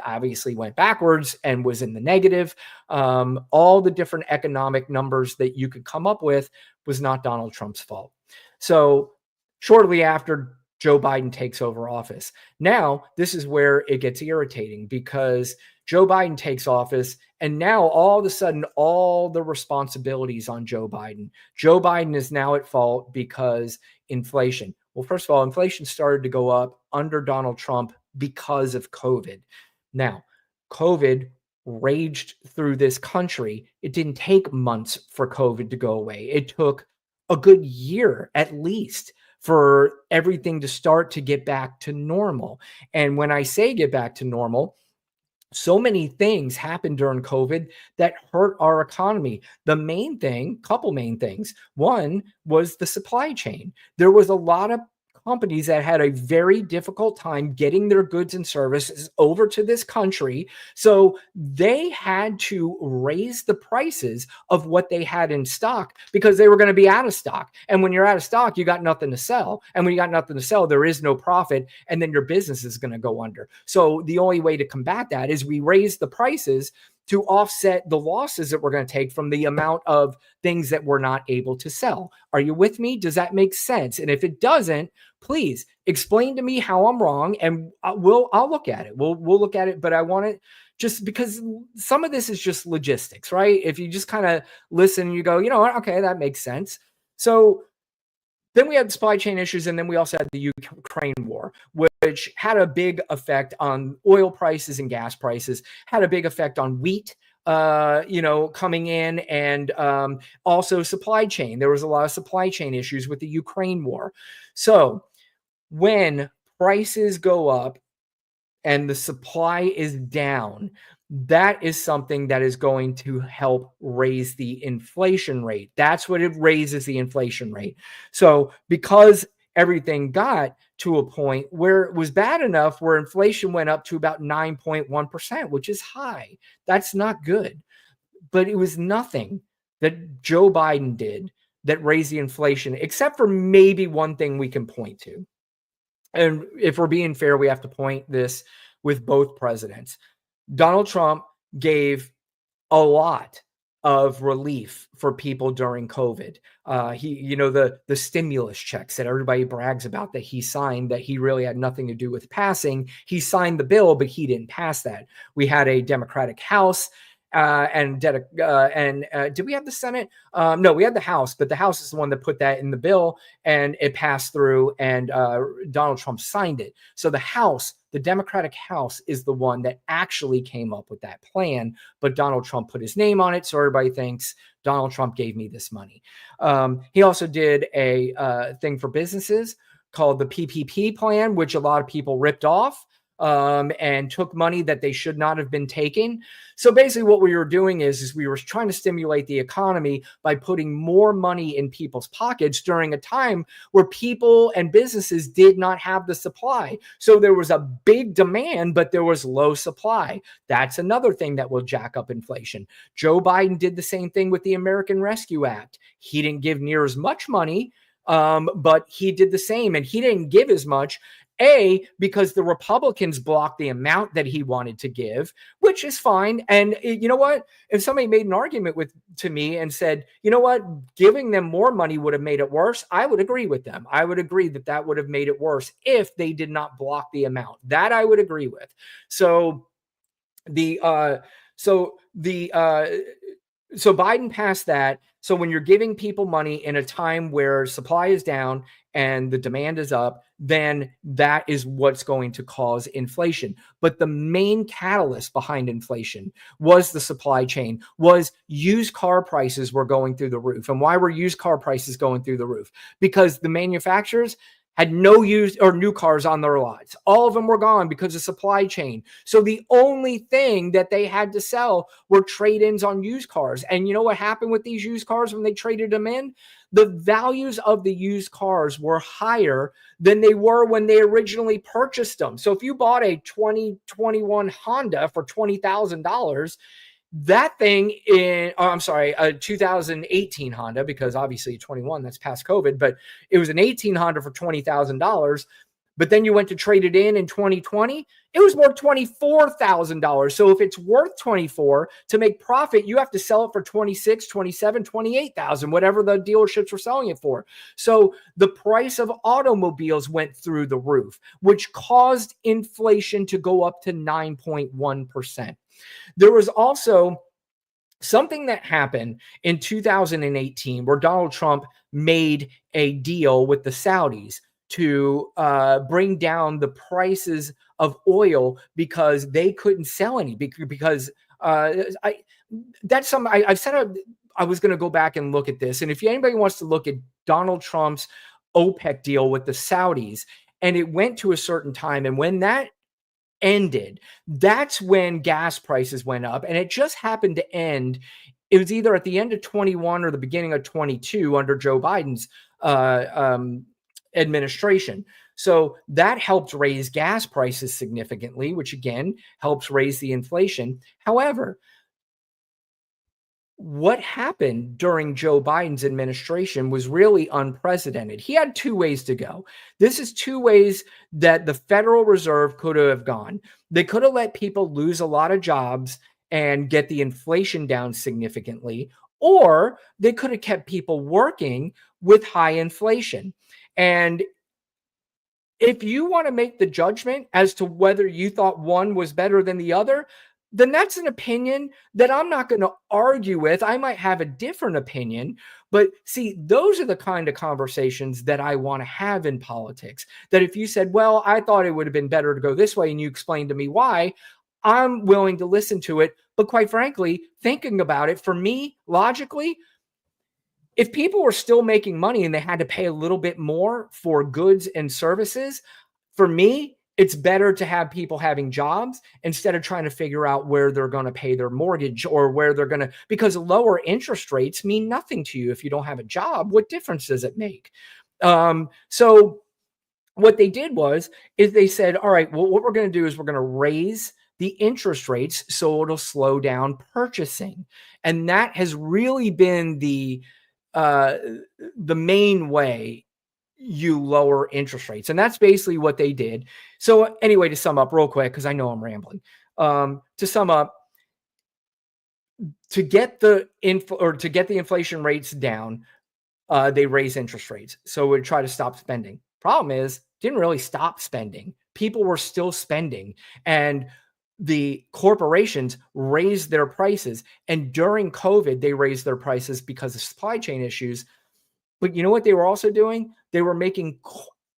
obviously went backwards and was in the negative. All the different economic numbers that you could come up with was not Donald Trump's fault. So shortly after Joe Biden takes over office, now this is where it gets irritating, because Joe Biden takes office and now all of a sudden, all the responsibilities on Joe Biden. Joe Biden is now at fault because inflation. Well, first of all, inflation started to go up under Donald Trump because of COVID. Now, COVID raged through this country. It didn't take months for COVID to go away. It took a good year at least for everything to start to get back to normal. And when I say get back to normal, so many things happened during COVID that hurt our economy. The main thing, couple main things. One was the supply chain. There was a lot of companies that had a very difficult time getting their goods and services over to this country. So they had to raise the prices of what they had in stock because they were going to be out of stock. And when you're out of stock, you got nothing to sell. And when you got nothing to sell, there is no profit. And then your business is going to go under. So the only way to combat that is we raise the prices to offset the losses that we're going to take from the amount of things that we're not able to sell. Are you with me? Does that make sense? And if it doesn't, please explain to me how I'm wrong, and I'll look at it. We'll look at it, but I want it just because some of this is just logistics, right? If you just kind of listen, you go, you know what? Okay, that makes sense. So then we had supply chain issues, and then we also had the Ukraine war, which had a big effect on oil prices and gas prices, had a big effect on wheat, coming in, and also supply chain. There was a lot of supply chain issues with the Ukraine war. So when prices go up and the supply is down, that is something that is going to help raise the inflation rate. That's what it raises, the inflation rate. So because everything got to a point where it was bad enough where inflation went up to about 9.1%, which is high. That's not good. But it was nothing that Joe Biden did that raised the inflation, except for maybe one thing we can point to. And if we're being fair, we have to point this with both presidents. Donald Trump gave a lot of relief for people during COVID. The stimulus checks that everybody brags about that he signed, that he really had nothing to do with passing. He signed the bill, but he didn't pass that. We had a Democratic House. Did we have the Senate? No, we had the House, but the House is the one that put that in the bill, and it passed through, and Donald Trump signed it. So the House, the Democratic House, is the one that actually came up with that plan, but Donald Trump put his name on it, so everybody thinks Donald Trump gave me this money. He also did a thing for businesses called the PPP plan, which a lot of people ripped off. And took money that they should not have been taking. So basically what we were doing is we were trying to stimulate the economy by putting more money in people's pockets during a time where people and businesses did not have the supply. So there was a big demand, but there was low supply. That's another thing that will jack up inflation. Joe Biden did the same thing with the American Rescue Act. He didn't give near as much money, but he did the same, and he didn't give as much. Because the Republicans blocked the amount that he wanted to give, which is fine. And you know what? If somebody made an argument to me and said, you know what, giving them more money would have made it worse, I would agree with them. I would agree that would have made it worse if they did not block the amount. That I would agree with. So Biden passed that. So when you're giving people money in a time where supply is down and the demand is up, then that is what's going to cause inflation. But the main catalyst behind inflation was the supply chain, was used car prices were going through the roof. And why were used car prices going through the roof? Because the manufacturers had no used or new cars on their lots. All of them were gone because of supply chain. So the only thing that they had to sell were trade-ins on used cars. And you know what happened with these used cars when they traded them in? The values of the used cars were higher than they were when they originally purchased them. So if you bought a 2021 Honda for $20,000, that thing I'm sorry, a 2018 Honda, because obviously 21, that's past COVID, but it was an 18 Honda for $20,000. But then you went to trade it in 2020, it was worth $24,000. So if it's worth 24 to make profit, you have to sell it for 26, 27, 28,000, whatever the dealerships were selling it for. So the price of automobiles went through the roof, which caused inflation to go up to 9.1%. There was also something that happened in 2018 where Donald Trump made a deal with the Saudis to bring down the prices of oil because they couldn't sell any, because that's something I've said I was going to go back and look at this. And if anybody wants to look at Donald Trump's OPEC deal with the Saudis, and it went to a certain time, and when that ended, that's when gas prices went up, and it just happened to end. It was either at the end of 21 or the beginning of 22 under Joe Biden's administration. So that helped raise gas prices significantly, which again helps raise the inflation. However, what happened during Joe Biden's administration was really unprecedented. He had two ways to go. This is two ways that the Federal Reserve could have gone. They could have let people lose a lot of jobs and get the inflation down significantly, or they could have kept people working with high inflation. And if you want to make the judgment as to whether you thought one was better than the other, then that's an opinion that I'm not going to argue with. I might have a different opinion, but see, those are the kind of conversations that I want to have in politics. That if you said, well, I thought it would have been better to go this way, and you explained to me why, I'm willing to listen to it. But quite frankly, thinking about it, for me, logically, if people were still making money and they had to pay a little bit more for goods and services, for me, it's better to have people having jobs instead of trying to figure out where they're going to pay their mortgage or where they're going to, because lower interest rates mean nothing to you if you don't have a job. What difference does it make? So what they did is they said, all right, well, what we're going to do is we're going to raise the interest rates so it'll slow down purchasing. And that has really been the main way you lower interest rates. And that's basically what they did. So anyway, to sum up real quick, because I know I'm rambling, to sum up, to get the inflation rates down, they raise interest rates. So we try to stop spending. Problem is, didn't really stop spending. People were still spending, and the corporations raised their prices. And during COVID, they raised their prices because of supply chain issues. But you know what they were also doing? They were making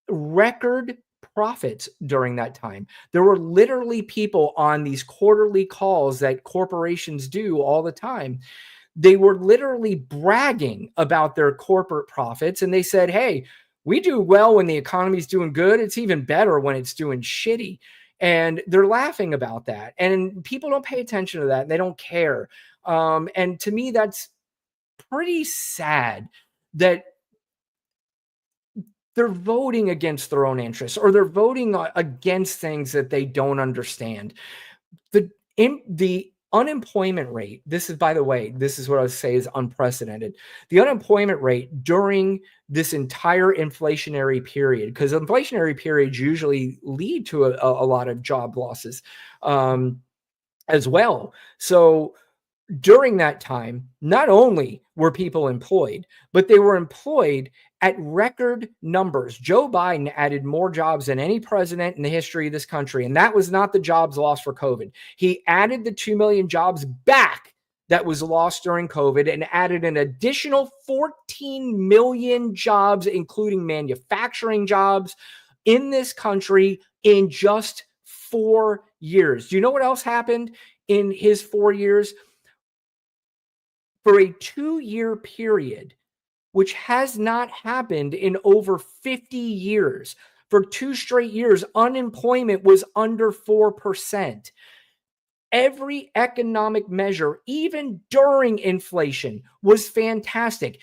record profits during that time. There were literally people on these quarterly calls that corporations do all the time. They were literally bragging about their corporate profits. And they said, hey, we do well when the economy's doing good. It's even better when it's doing shitty. And they're laughing about that. And people don't pay attention to that. And they don't care. And to me, that's pretty sad that they're voting against their own interests, or they're voting against things that they don't understand. The unemployment rate, this is, by the way, this is what I would say is unprecedented. The unemployment rate during this entire inflationary period, because inflationary periods usually lead to a lot of job losses as well. So during that time, not only were people employed, but they were employed at record numbers. Joe Biden added more jobs than any president in the history of this country. And that was not the jobs lost for COVID. He added the 2 million jobs back that was lost during COVID and added an additional 14 million jobs, including manufacturing jobs, in this country in just 4 years. Do you know what else happened in his 4 years? For a 2-year period, which has not happened in over 50 years. For 2 straight years, unemployment was under 4%. Every economic measure, even during inflation, was fantastic.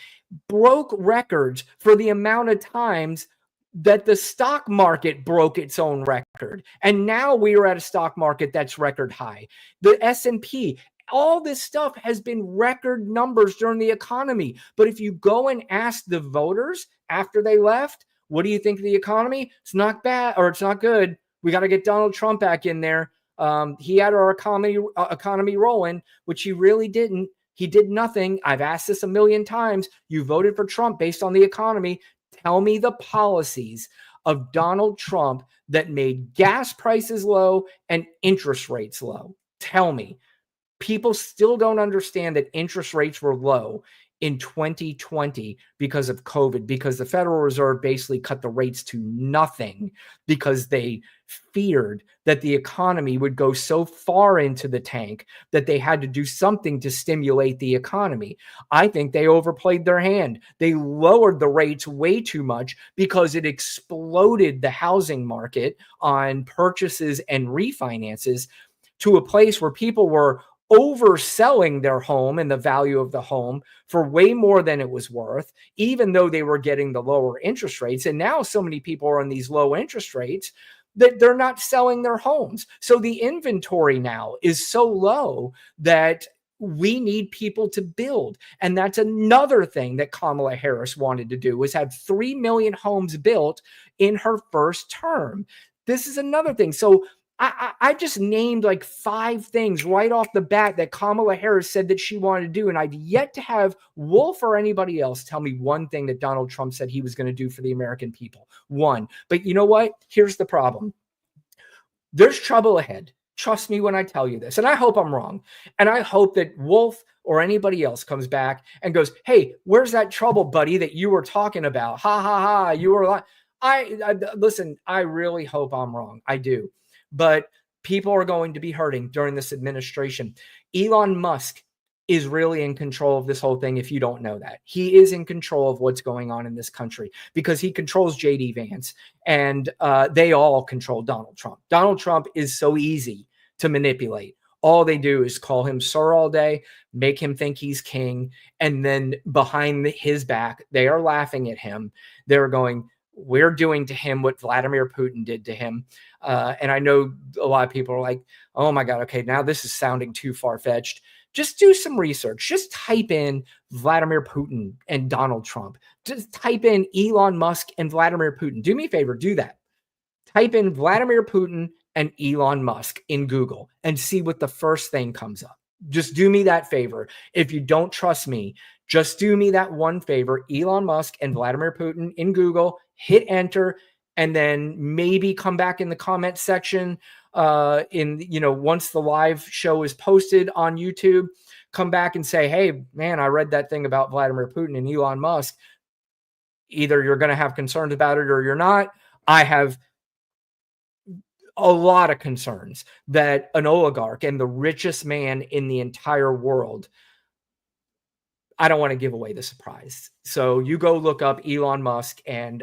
Broke records for the amount of times that the stock market broke its own record. And now we are at a stock market that's record high. The S&P, all this stuff has been record numbers during the economy. But if you go and ask the voters after they left, what do you think of the economy? It's not bad, or it's not good. We got to get Donald Trump back in there. He had our economy rolling, which he really didn't. He did nothing. I've asked this a million times. You voted for Trump based on the economy. Tell me the policies of Donald Trump that made gas prices low and interest rates low. Tell me. People still don't understand that interest rates were low in 2020 because of COVID, because the Federal Reserve basically cut the rates to nothing because they feared that the economy would go so far into the tank that they had to do something to stimulate the economy. I think they overplayed their hand. They lowered the rates way too much because it exploded the housing market on purchases and refinances to a place where people were overselling their home and the value of the home for way more than it was worth, even though they were getting the lower interest rates. And now so many people are on these low interest rates that they're not selling their homes. So the inventory now is so low that we need people to build. And that's another thing that Kamala Harris wanted to do, was have 3 million homes built in her first term. This is another thing. So I just named like 5 things right off the bat that Kamala Harris said that she wanted to do. And I've yet to have Wolf or anybody else tell me one thing that Donald Trump said he was going to do for the American people. One. But you know what? Here's the problem. There's trouble ahead. Trust me when I tell you this. And I hope I'm wrong. And I hope that Wolf or anybody else comes back and goes, hey, where's that trouble, buddy, that you were talking about? Ha, ha, ha. You were like, listen, I really hope I'm wrong. I do. But people are going to be hurting during this administration. Elon Musk is really in control of this whole thing, if you don't know that. He is in control of what's going on in this country because he controls J.D. Vance, and they all control Donald Trump. Donald Trump is so easy to manipulate. All they do is call him sir all day, make him think he's king, and then behind his back, they are laughing at him. They're going, we're doing to him what Vladimir Putin did to him. And I know a lot of people are like, oh my God, okay, now this is sounding too far-fetched. Just do some research. Just type in Vladimir Putin and Donald Trump. Just type in Elon Musk and Vladimir Putin. Do me a favor, do that. Type in Vladimir Putin and Elon Musk in Google and see what the first thing comes up. Just do me that favor. If you don't trust me, just do me that one favor, Elon Musk and Vladimir Putin in Google, hit enter, and then maybe come back in the comment section once the live show is posted on YouTube, come back and say, hey, man, I read that thing about Vladimir Putin and Elon Musk. Either you're going to have concerns about it or you're not. I have a lot of concerns that an oligarch and the richest man in the entire world, I don't want to give away the surprise. So you go look up Elon Musk and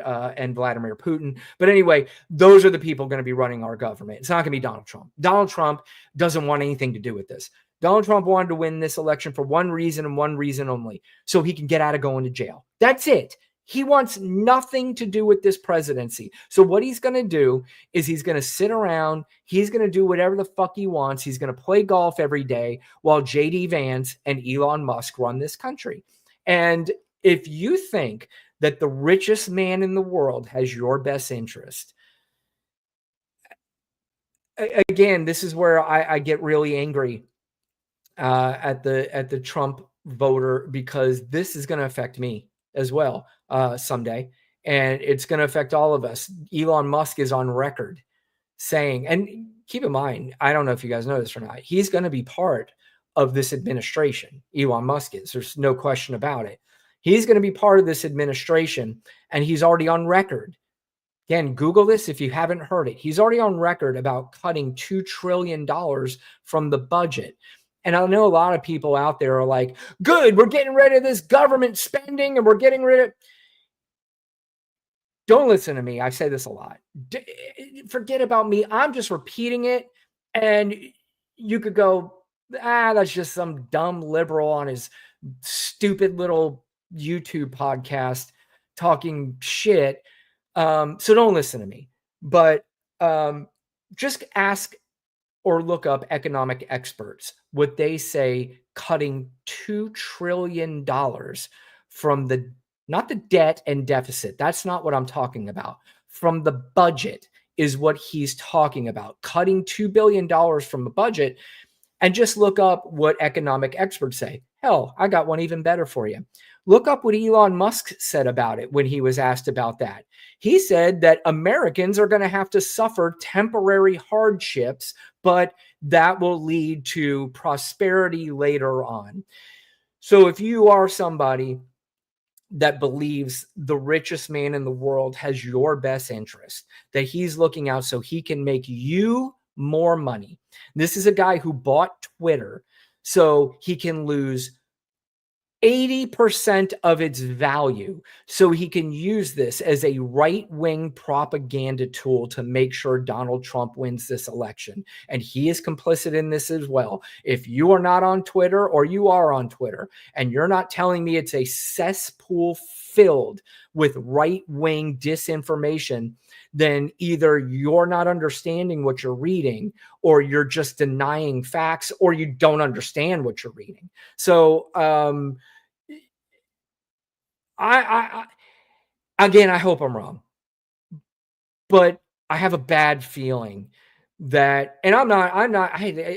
Vladimir Putin. But anyway, those are the people going to be running our government. It's not going to be Donald Trump. Donald Trump doesn't want anything to do with this. Donald Trump wanted to win this election for one reason and one reason only, so he can get out of going to jail. That's it. He wants nothing to do with this presidency. So what he's going to do is he's going to sit around. He's going to do whatever the fuck he wants. He's going to play golf every day while J.D. Vance and Elon Musk run this country. And if you think that the richest man in the world has your best interest, again, this is where I get really angry at the Trump voter, because this is going to affect me as well someday, and it's going to affect all of us. Elon Musk is on record saying, and keep in mind, I don't know if you guys know this or not, he's going to be part of this administration. Elon Musk is. There's no question about it. He's going to be part of this administration, and he's already on record. Again, Google this if you haven't heard it. He's already on record about cutting $2 trillion from the budget. And I know a lot of people out there are like, good, we're getting rid of this government spending and we're getting rid of. Don't listen to me. I say this a lot. Forget about me. I'm just repeating it. And you could go, that's just some dumb liberal on his stupid little YouTube podcast talking shit. So don't listen to me. But just ask or look up economic experts what they say cutting $2 trillion from the, not the debt and deficit. That's not what I'm talking about. From the budget is what he's talking about. Cutting $2 billion from the budget. And just look up what economic experts say. Hell, I got one even better for you. Look up what Elon Musk said about it when he was asked about that. He said that Americans are going to have to suffer temporary hardships, but that will lead to prosperity later on. So if you are somebody that believes the richest man in the world has your best interest, that he's looking out so he can make you more money. This is a guy who bought Twitter so he can lose 80% of its value so he can use this as a right-wing propaganda tool to make sure Donald Trump wins this election. And he is complicit in this as well. If you are not on Twitter, or you are on Twitter, and you're not telling me it's a cesspool filled with right-wing disinformation, then either you're not understanding what you're reading, or you're just denying facts, or you don't understand what you're reading. So, I again, I hope I'm wrong, but I have a bad feeling that, and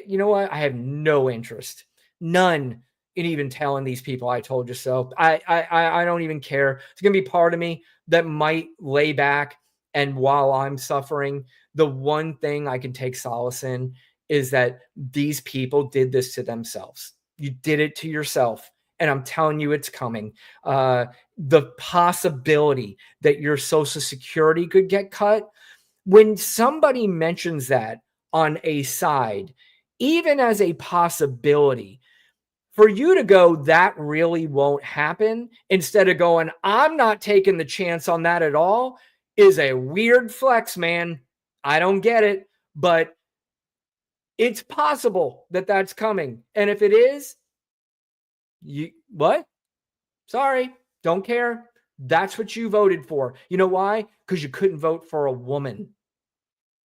you know what? I have no interest, none, in even telling these people I told you so. I don't even care. It's going to be part of me that might lay back. And while I'm suffering, the one thing I can take solace in is that these people did this to themselves. You did it to yourself. And I'm telling you, it's coming. The possibility that your Social Security could get cut, when somebody mentions that on a side, even as a possibility, for you to go, that really won't happen, instead of going, I'm not taking the chance on that at all, is a weird flex, man. I don't get it, but it's possible that that's coming. And if it is, what? Sorry, don't care. That's what you voted for. You know why? Because you couldn't vote for a woman.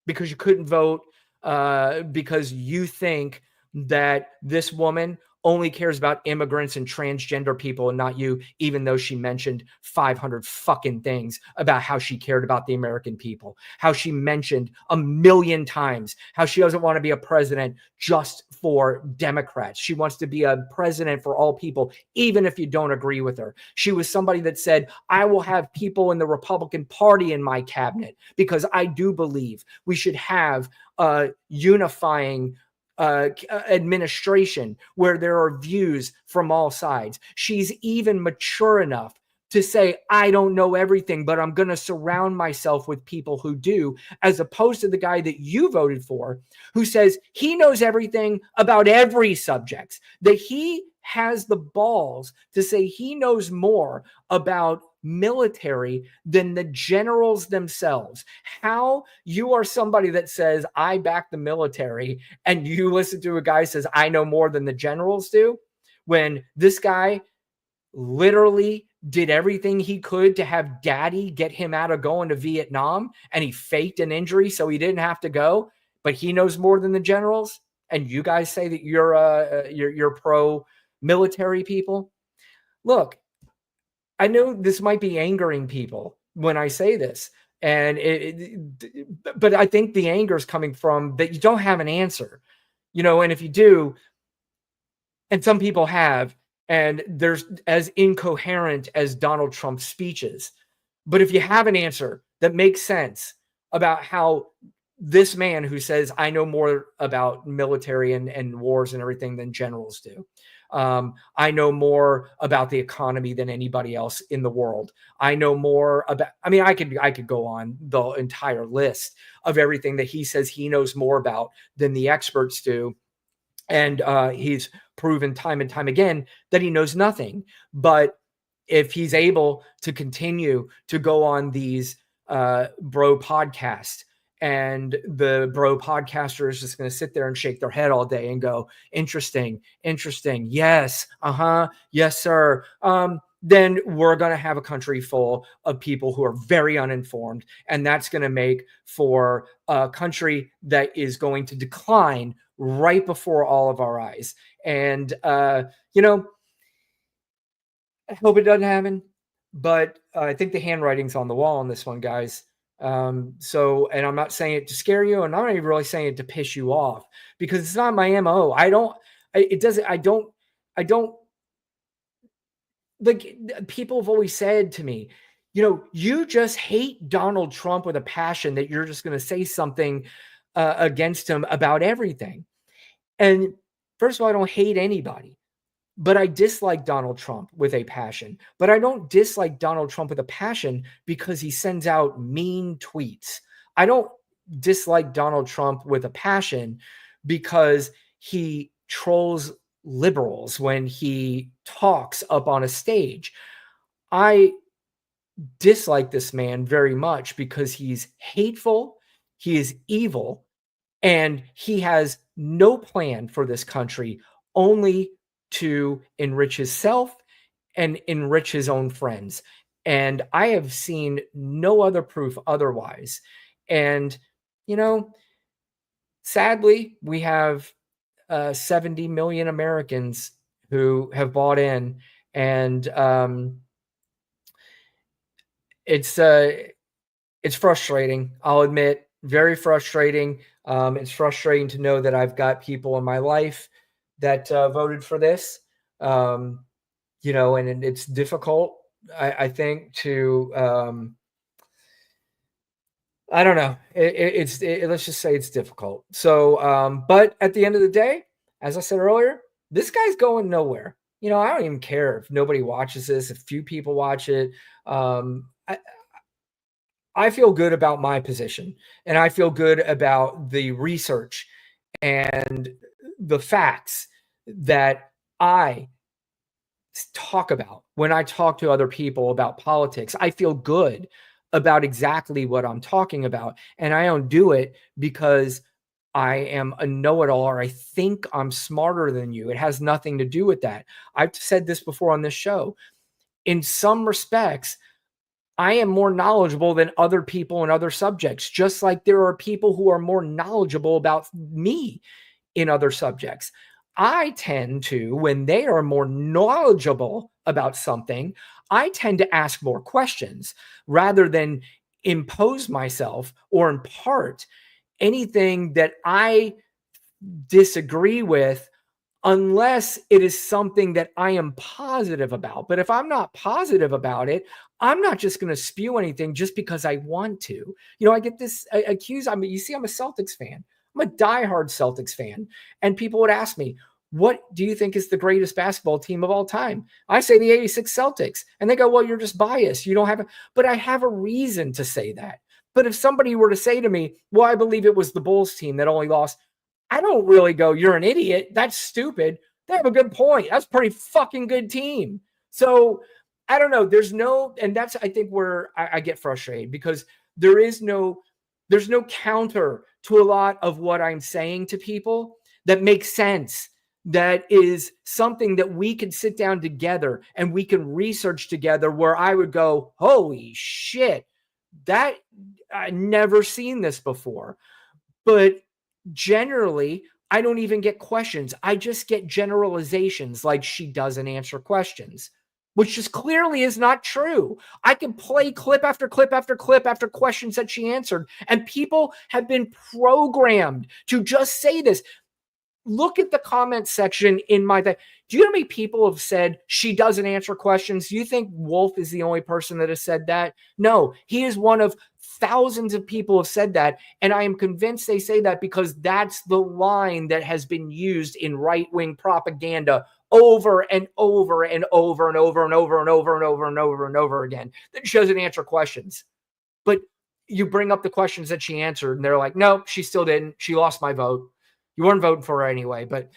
Because you couldn't vote because you think that this woman only cares about immigrants and transgender people and not you, even though she mentioned 500 fucking things about how she cared about the American people, how she mentioned 1,000,000 times how she doesn't want to be a president just for Democrats. She wants to be a president for all people, even if you don't agree with her. She was somebody that said, I will have people in the Republican Party in my cabinet because I do believe we should have a unifying administration where there are views from all sides. She's even mature enough to say, I don't know everything, but I'm going to surround myself with people who do, as opposed to the guy that you voted for, who says he knows everything about every subject, that he has the balls to say he knows more about military than the generals themselves. How you are somebody that says, I back the military, and you listen to a guy who says, I know more than the generals do, when this guy literally did everything he could to have daddy get him out of going to Vietnam, and he faked an injury so he didn't have to go, but he knows more than the generals. And you guys say that you're pro military people. Look, I know this might be angering people when I say this, and but I think the anger is coming from that you don't have an answer, and if you do, and some people have, and there's as incoherent as Donald Trump's speeches. But if you have an answer that makes sense about how this man who says, I know more about military and wars and everything than generals do. I know more about the economy than anybody else in the world. I know more about, I could go on the entire list of everything that he says he knows more about than the experts do. And he's proven time and time again that he knows nothing. But if he's able to continue to go on these bro podcasts, and the bro podcaster is just going to sit there and shake their head all day and go, interesting, interesting. Yes. Yes, sir. Then we're going to have a country full of people who are very uninformed. And that's going to make for a country that is going to decline right before all of our eyes. And, you know, I hope it doesn't happen, but I think the handwriting's on the wall on this one, guys. So, and I'm not saying it to scare you, and I'm not even really saying it to piss you off, because it's not my MO. I don't, like, people have always said to me, you just hate Donald Trump with a passion that you're just going to say something against him about everything. And first of all, I don't hate anybody. But I dislike Donald Trump with a passion. But I don't dislike Donald Trump with a passion because he sends out mean tweets. I don't dislike Donald Trump with a passion because he trolls liberals when he talks up on a stage. I dislike this man very much because he's hateful, he is evil, and he has no plan for this country, only to enrich himself and enrich his own friends. And I have seen no other proof otherwise. And, sadly, we have 70 million Americans who have bought in. And it's frustrating. I'll admit, very frustrating. It's frustrating to know that I've got people in my life that voted for this, and it's difficult, I think, to, I don't know. Let's just say it's difficult. So, but at the end of the day, as I said earlier, this guy's going nowhere. I don't even care if nobody watches this, if few people watch it. I feel good about my position, and I feel good about the research and the facts that I talk about when I talk to other people about politics. I feel good about exactly what I'm talking about. And I don't do it because I am a know-it-all or I think I'm smarter than you. It has nothing to do with that. I've said this before on this show. In some respects, I am more knowledgeable than other people in other subjects, just like there are people who are more knowledgeable about me in other subjects. I tend to, when they are more knowledgeable about something, I tend to ask more questions rather than impose myself or impart anything that I disagree with, unless it is something that I am positive about. But if I'm not positive about it, I'm not just going to spew anything just because I want to. I get this accused. I'm a Celtics fan. I'm a diehard Celtics fan. And people would ask me, what do you think is the greatest basketball team of all time? I say the 86 Celtics. And they go, well, you're just biased. You don't have but I have a reason to say that. But if somebody were to say to me, well, I believe it was the Bulls team that only lost, I don't really go, you're an idiot. That's stupid. They have a good point. That's a pretty fucking good team. So I don't know. And that's, I think, where I get frustrated, because there's no counter to a lot of what I'm saying to people that makes sense. That is something that we can sit down together and we can research together, where I would go, holy shit, that I never seen this before. But generally, I don't even get questions. I just get generalizations like she doesn't answer questions, which just clearly is not true. I can play clip after clip after clip after questions that she answered, and people have been programmed to just say this. Look at the comment section in my thing. Do you know how many people have said she doesn't answer questions? Do you think Wolf is the only person that has said that? No, he is one of thousands of people have said that. And I am convinced they say that because that's the line that has been used in right-wing propaganda over and over and over and over and over and over and over and over and over again, that she doesn't answer questions. But you bring up the questions that she answered, and they're like, no, she still didn't. She lost my vote. You weren't voting for her anyway. But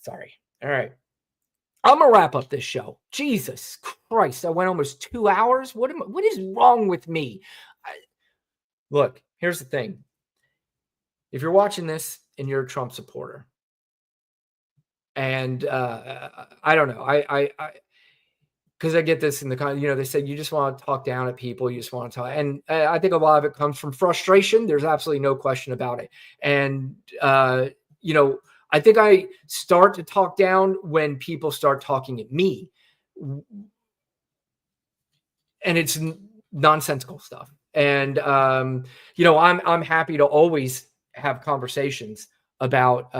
Sorry. All right. I'm gonna wrap up this show. Jesus Christ, I went almost 2 hours. What is wrong with me? Look, here's the thing. If you're watching this and you're a Trump supporter, and I don't know, I because I get this in the they say you just want to talk down at people, you just want to talk, and I think a lot of it comes from frustration. There's absolutely no question about it, and you know, I think I start to talk down when people start talking at me, and it's nonsensical stuff. And I'm happy to always have conversations about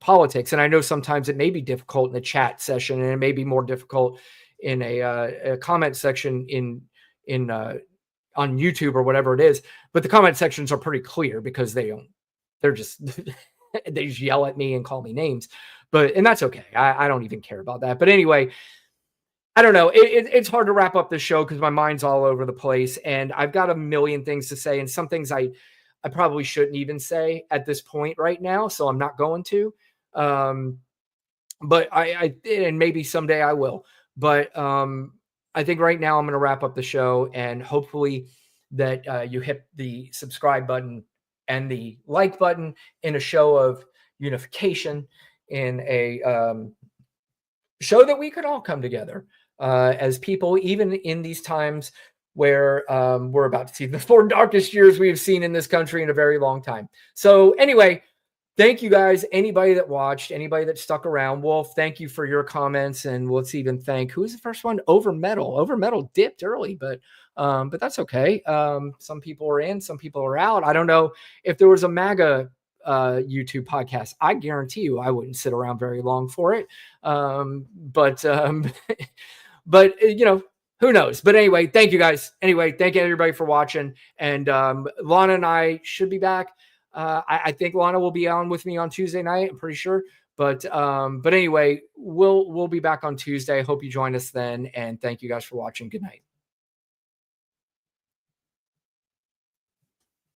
politics, and I know sometimes it may be difficult in a chat session, and it may be more difficult in a comment section in on YouTube or whatever it is. But the comment sections are pretty clear because they're just they just yell at me and call me names. And that's okay. I don't even care about that. But anyway, I don't know. It's hard to wrap up the show because my mind's all over the place, and I've got a million things to say, and some things I probably shouldn't even say at this point right now, so I'm not going to. But and maybe someday I will. But I think right now I'm going to wrap up the show, and hopefully that you hit the subscribe button and the like button in a show of unification, in a show that we could all come together as people, even in these times where we're about to see the 4 darkest years we've seen in this country in a very long time. So anyway, thank you guys. Anybody that watched, anybody that stuck around. Wolf, thank you for your comments. And let's even thank, who's the first one? Over Metal dipped early, but that's okay. Some people are in, some people are out. I don't know if there was a MAGA YouTube podcast. I guarantee you I wouldn't sit around very long for it. But who knows? But anyway, thank you guys. Anyway, thank you everybody for watching. And Lana and I should be back. I think Lana will be on with me on Tuesday night. I'm pretty sure. But anyway, we'll be back on Tuesday. Hope you join us then. And thank you guys for watching. Good night.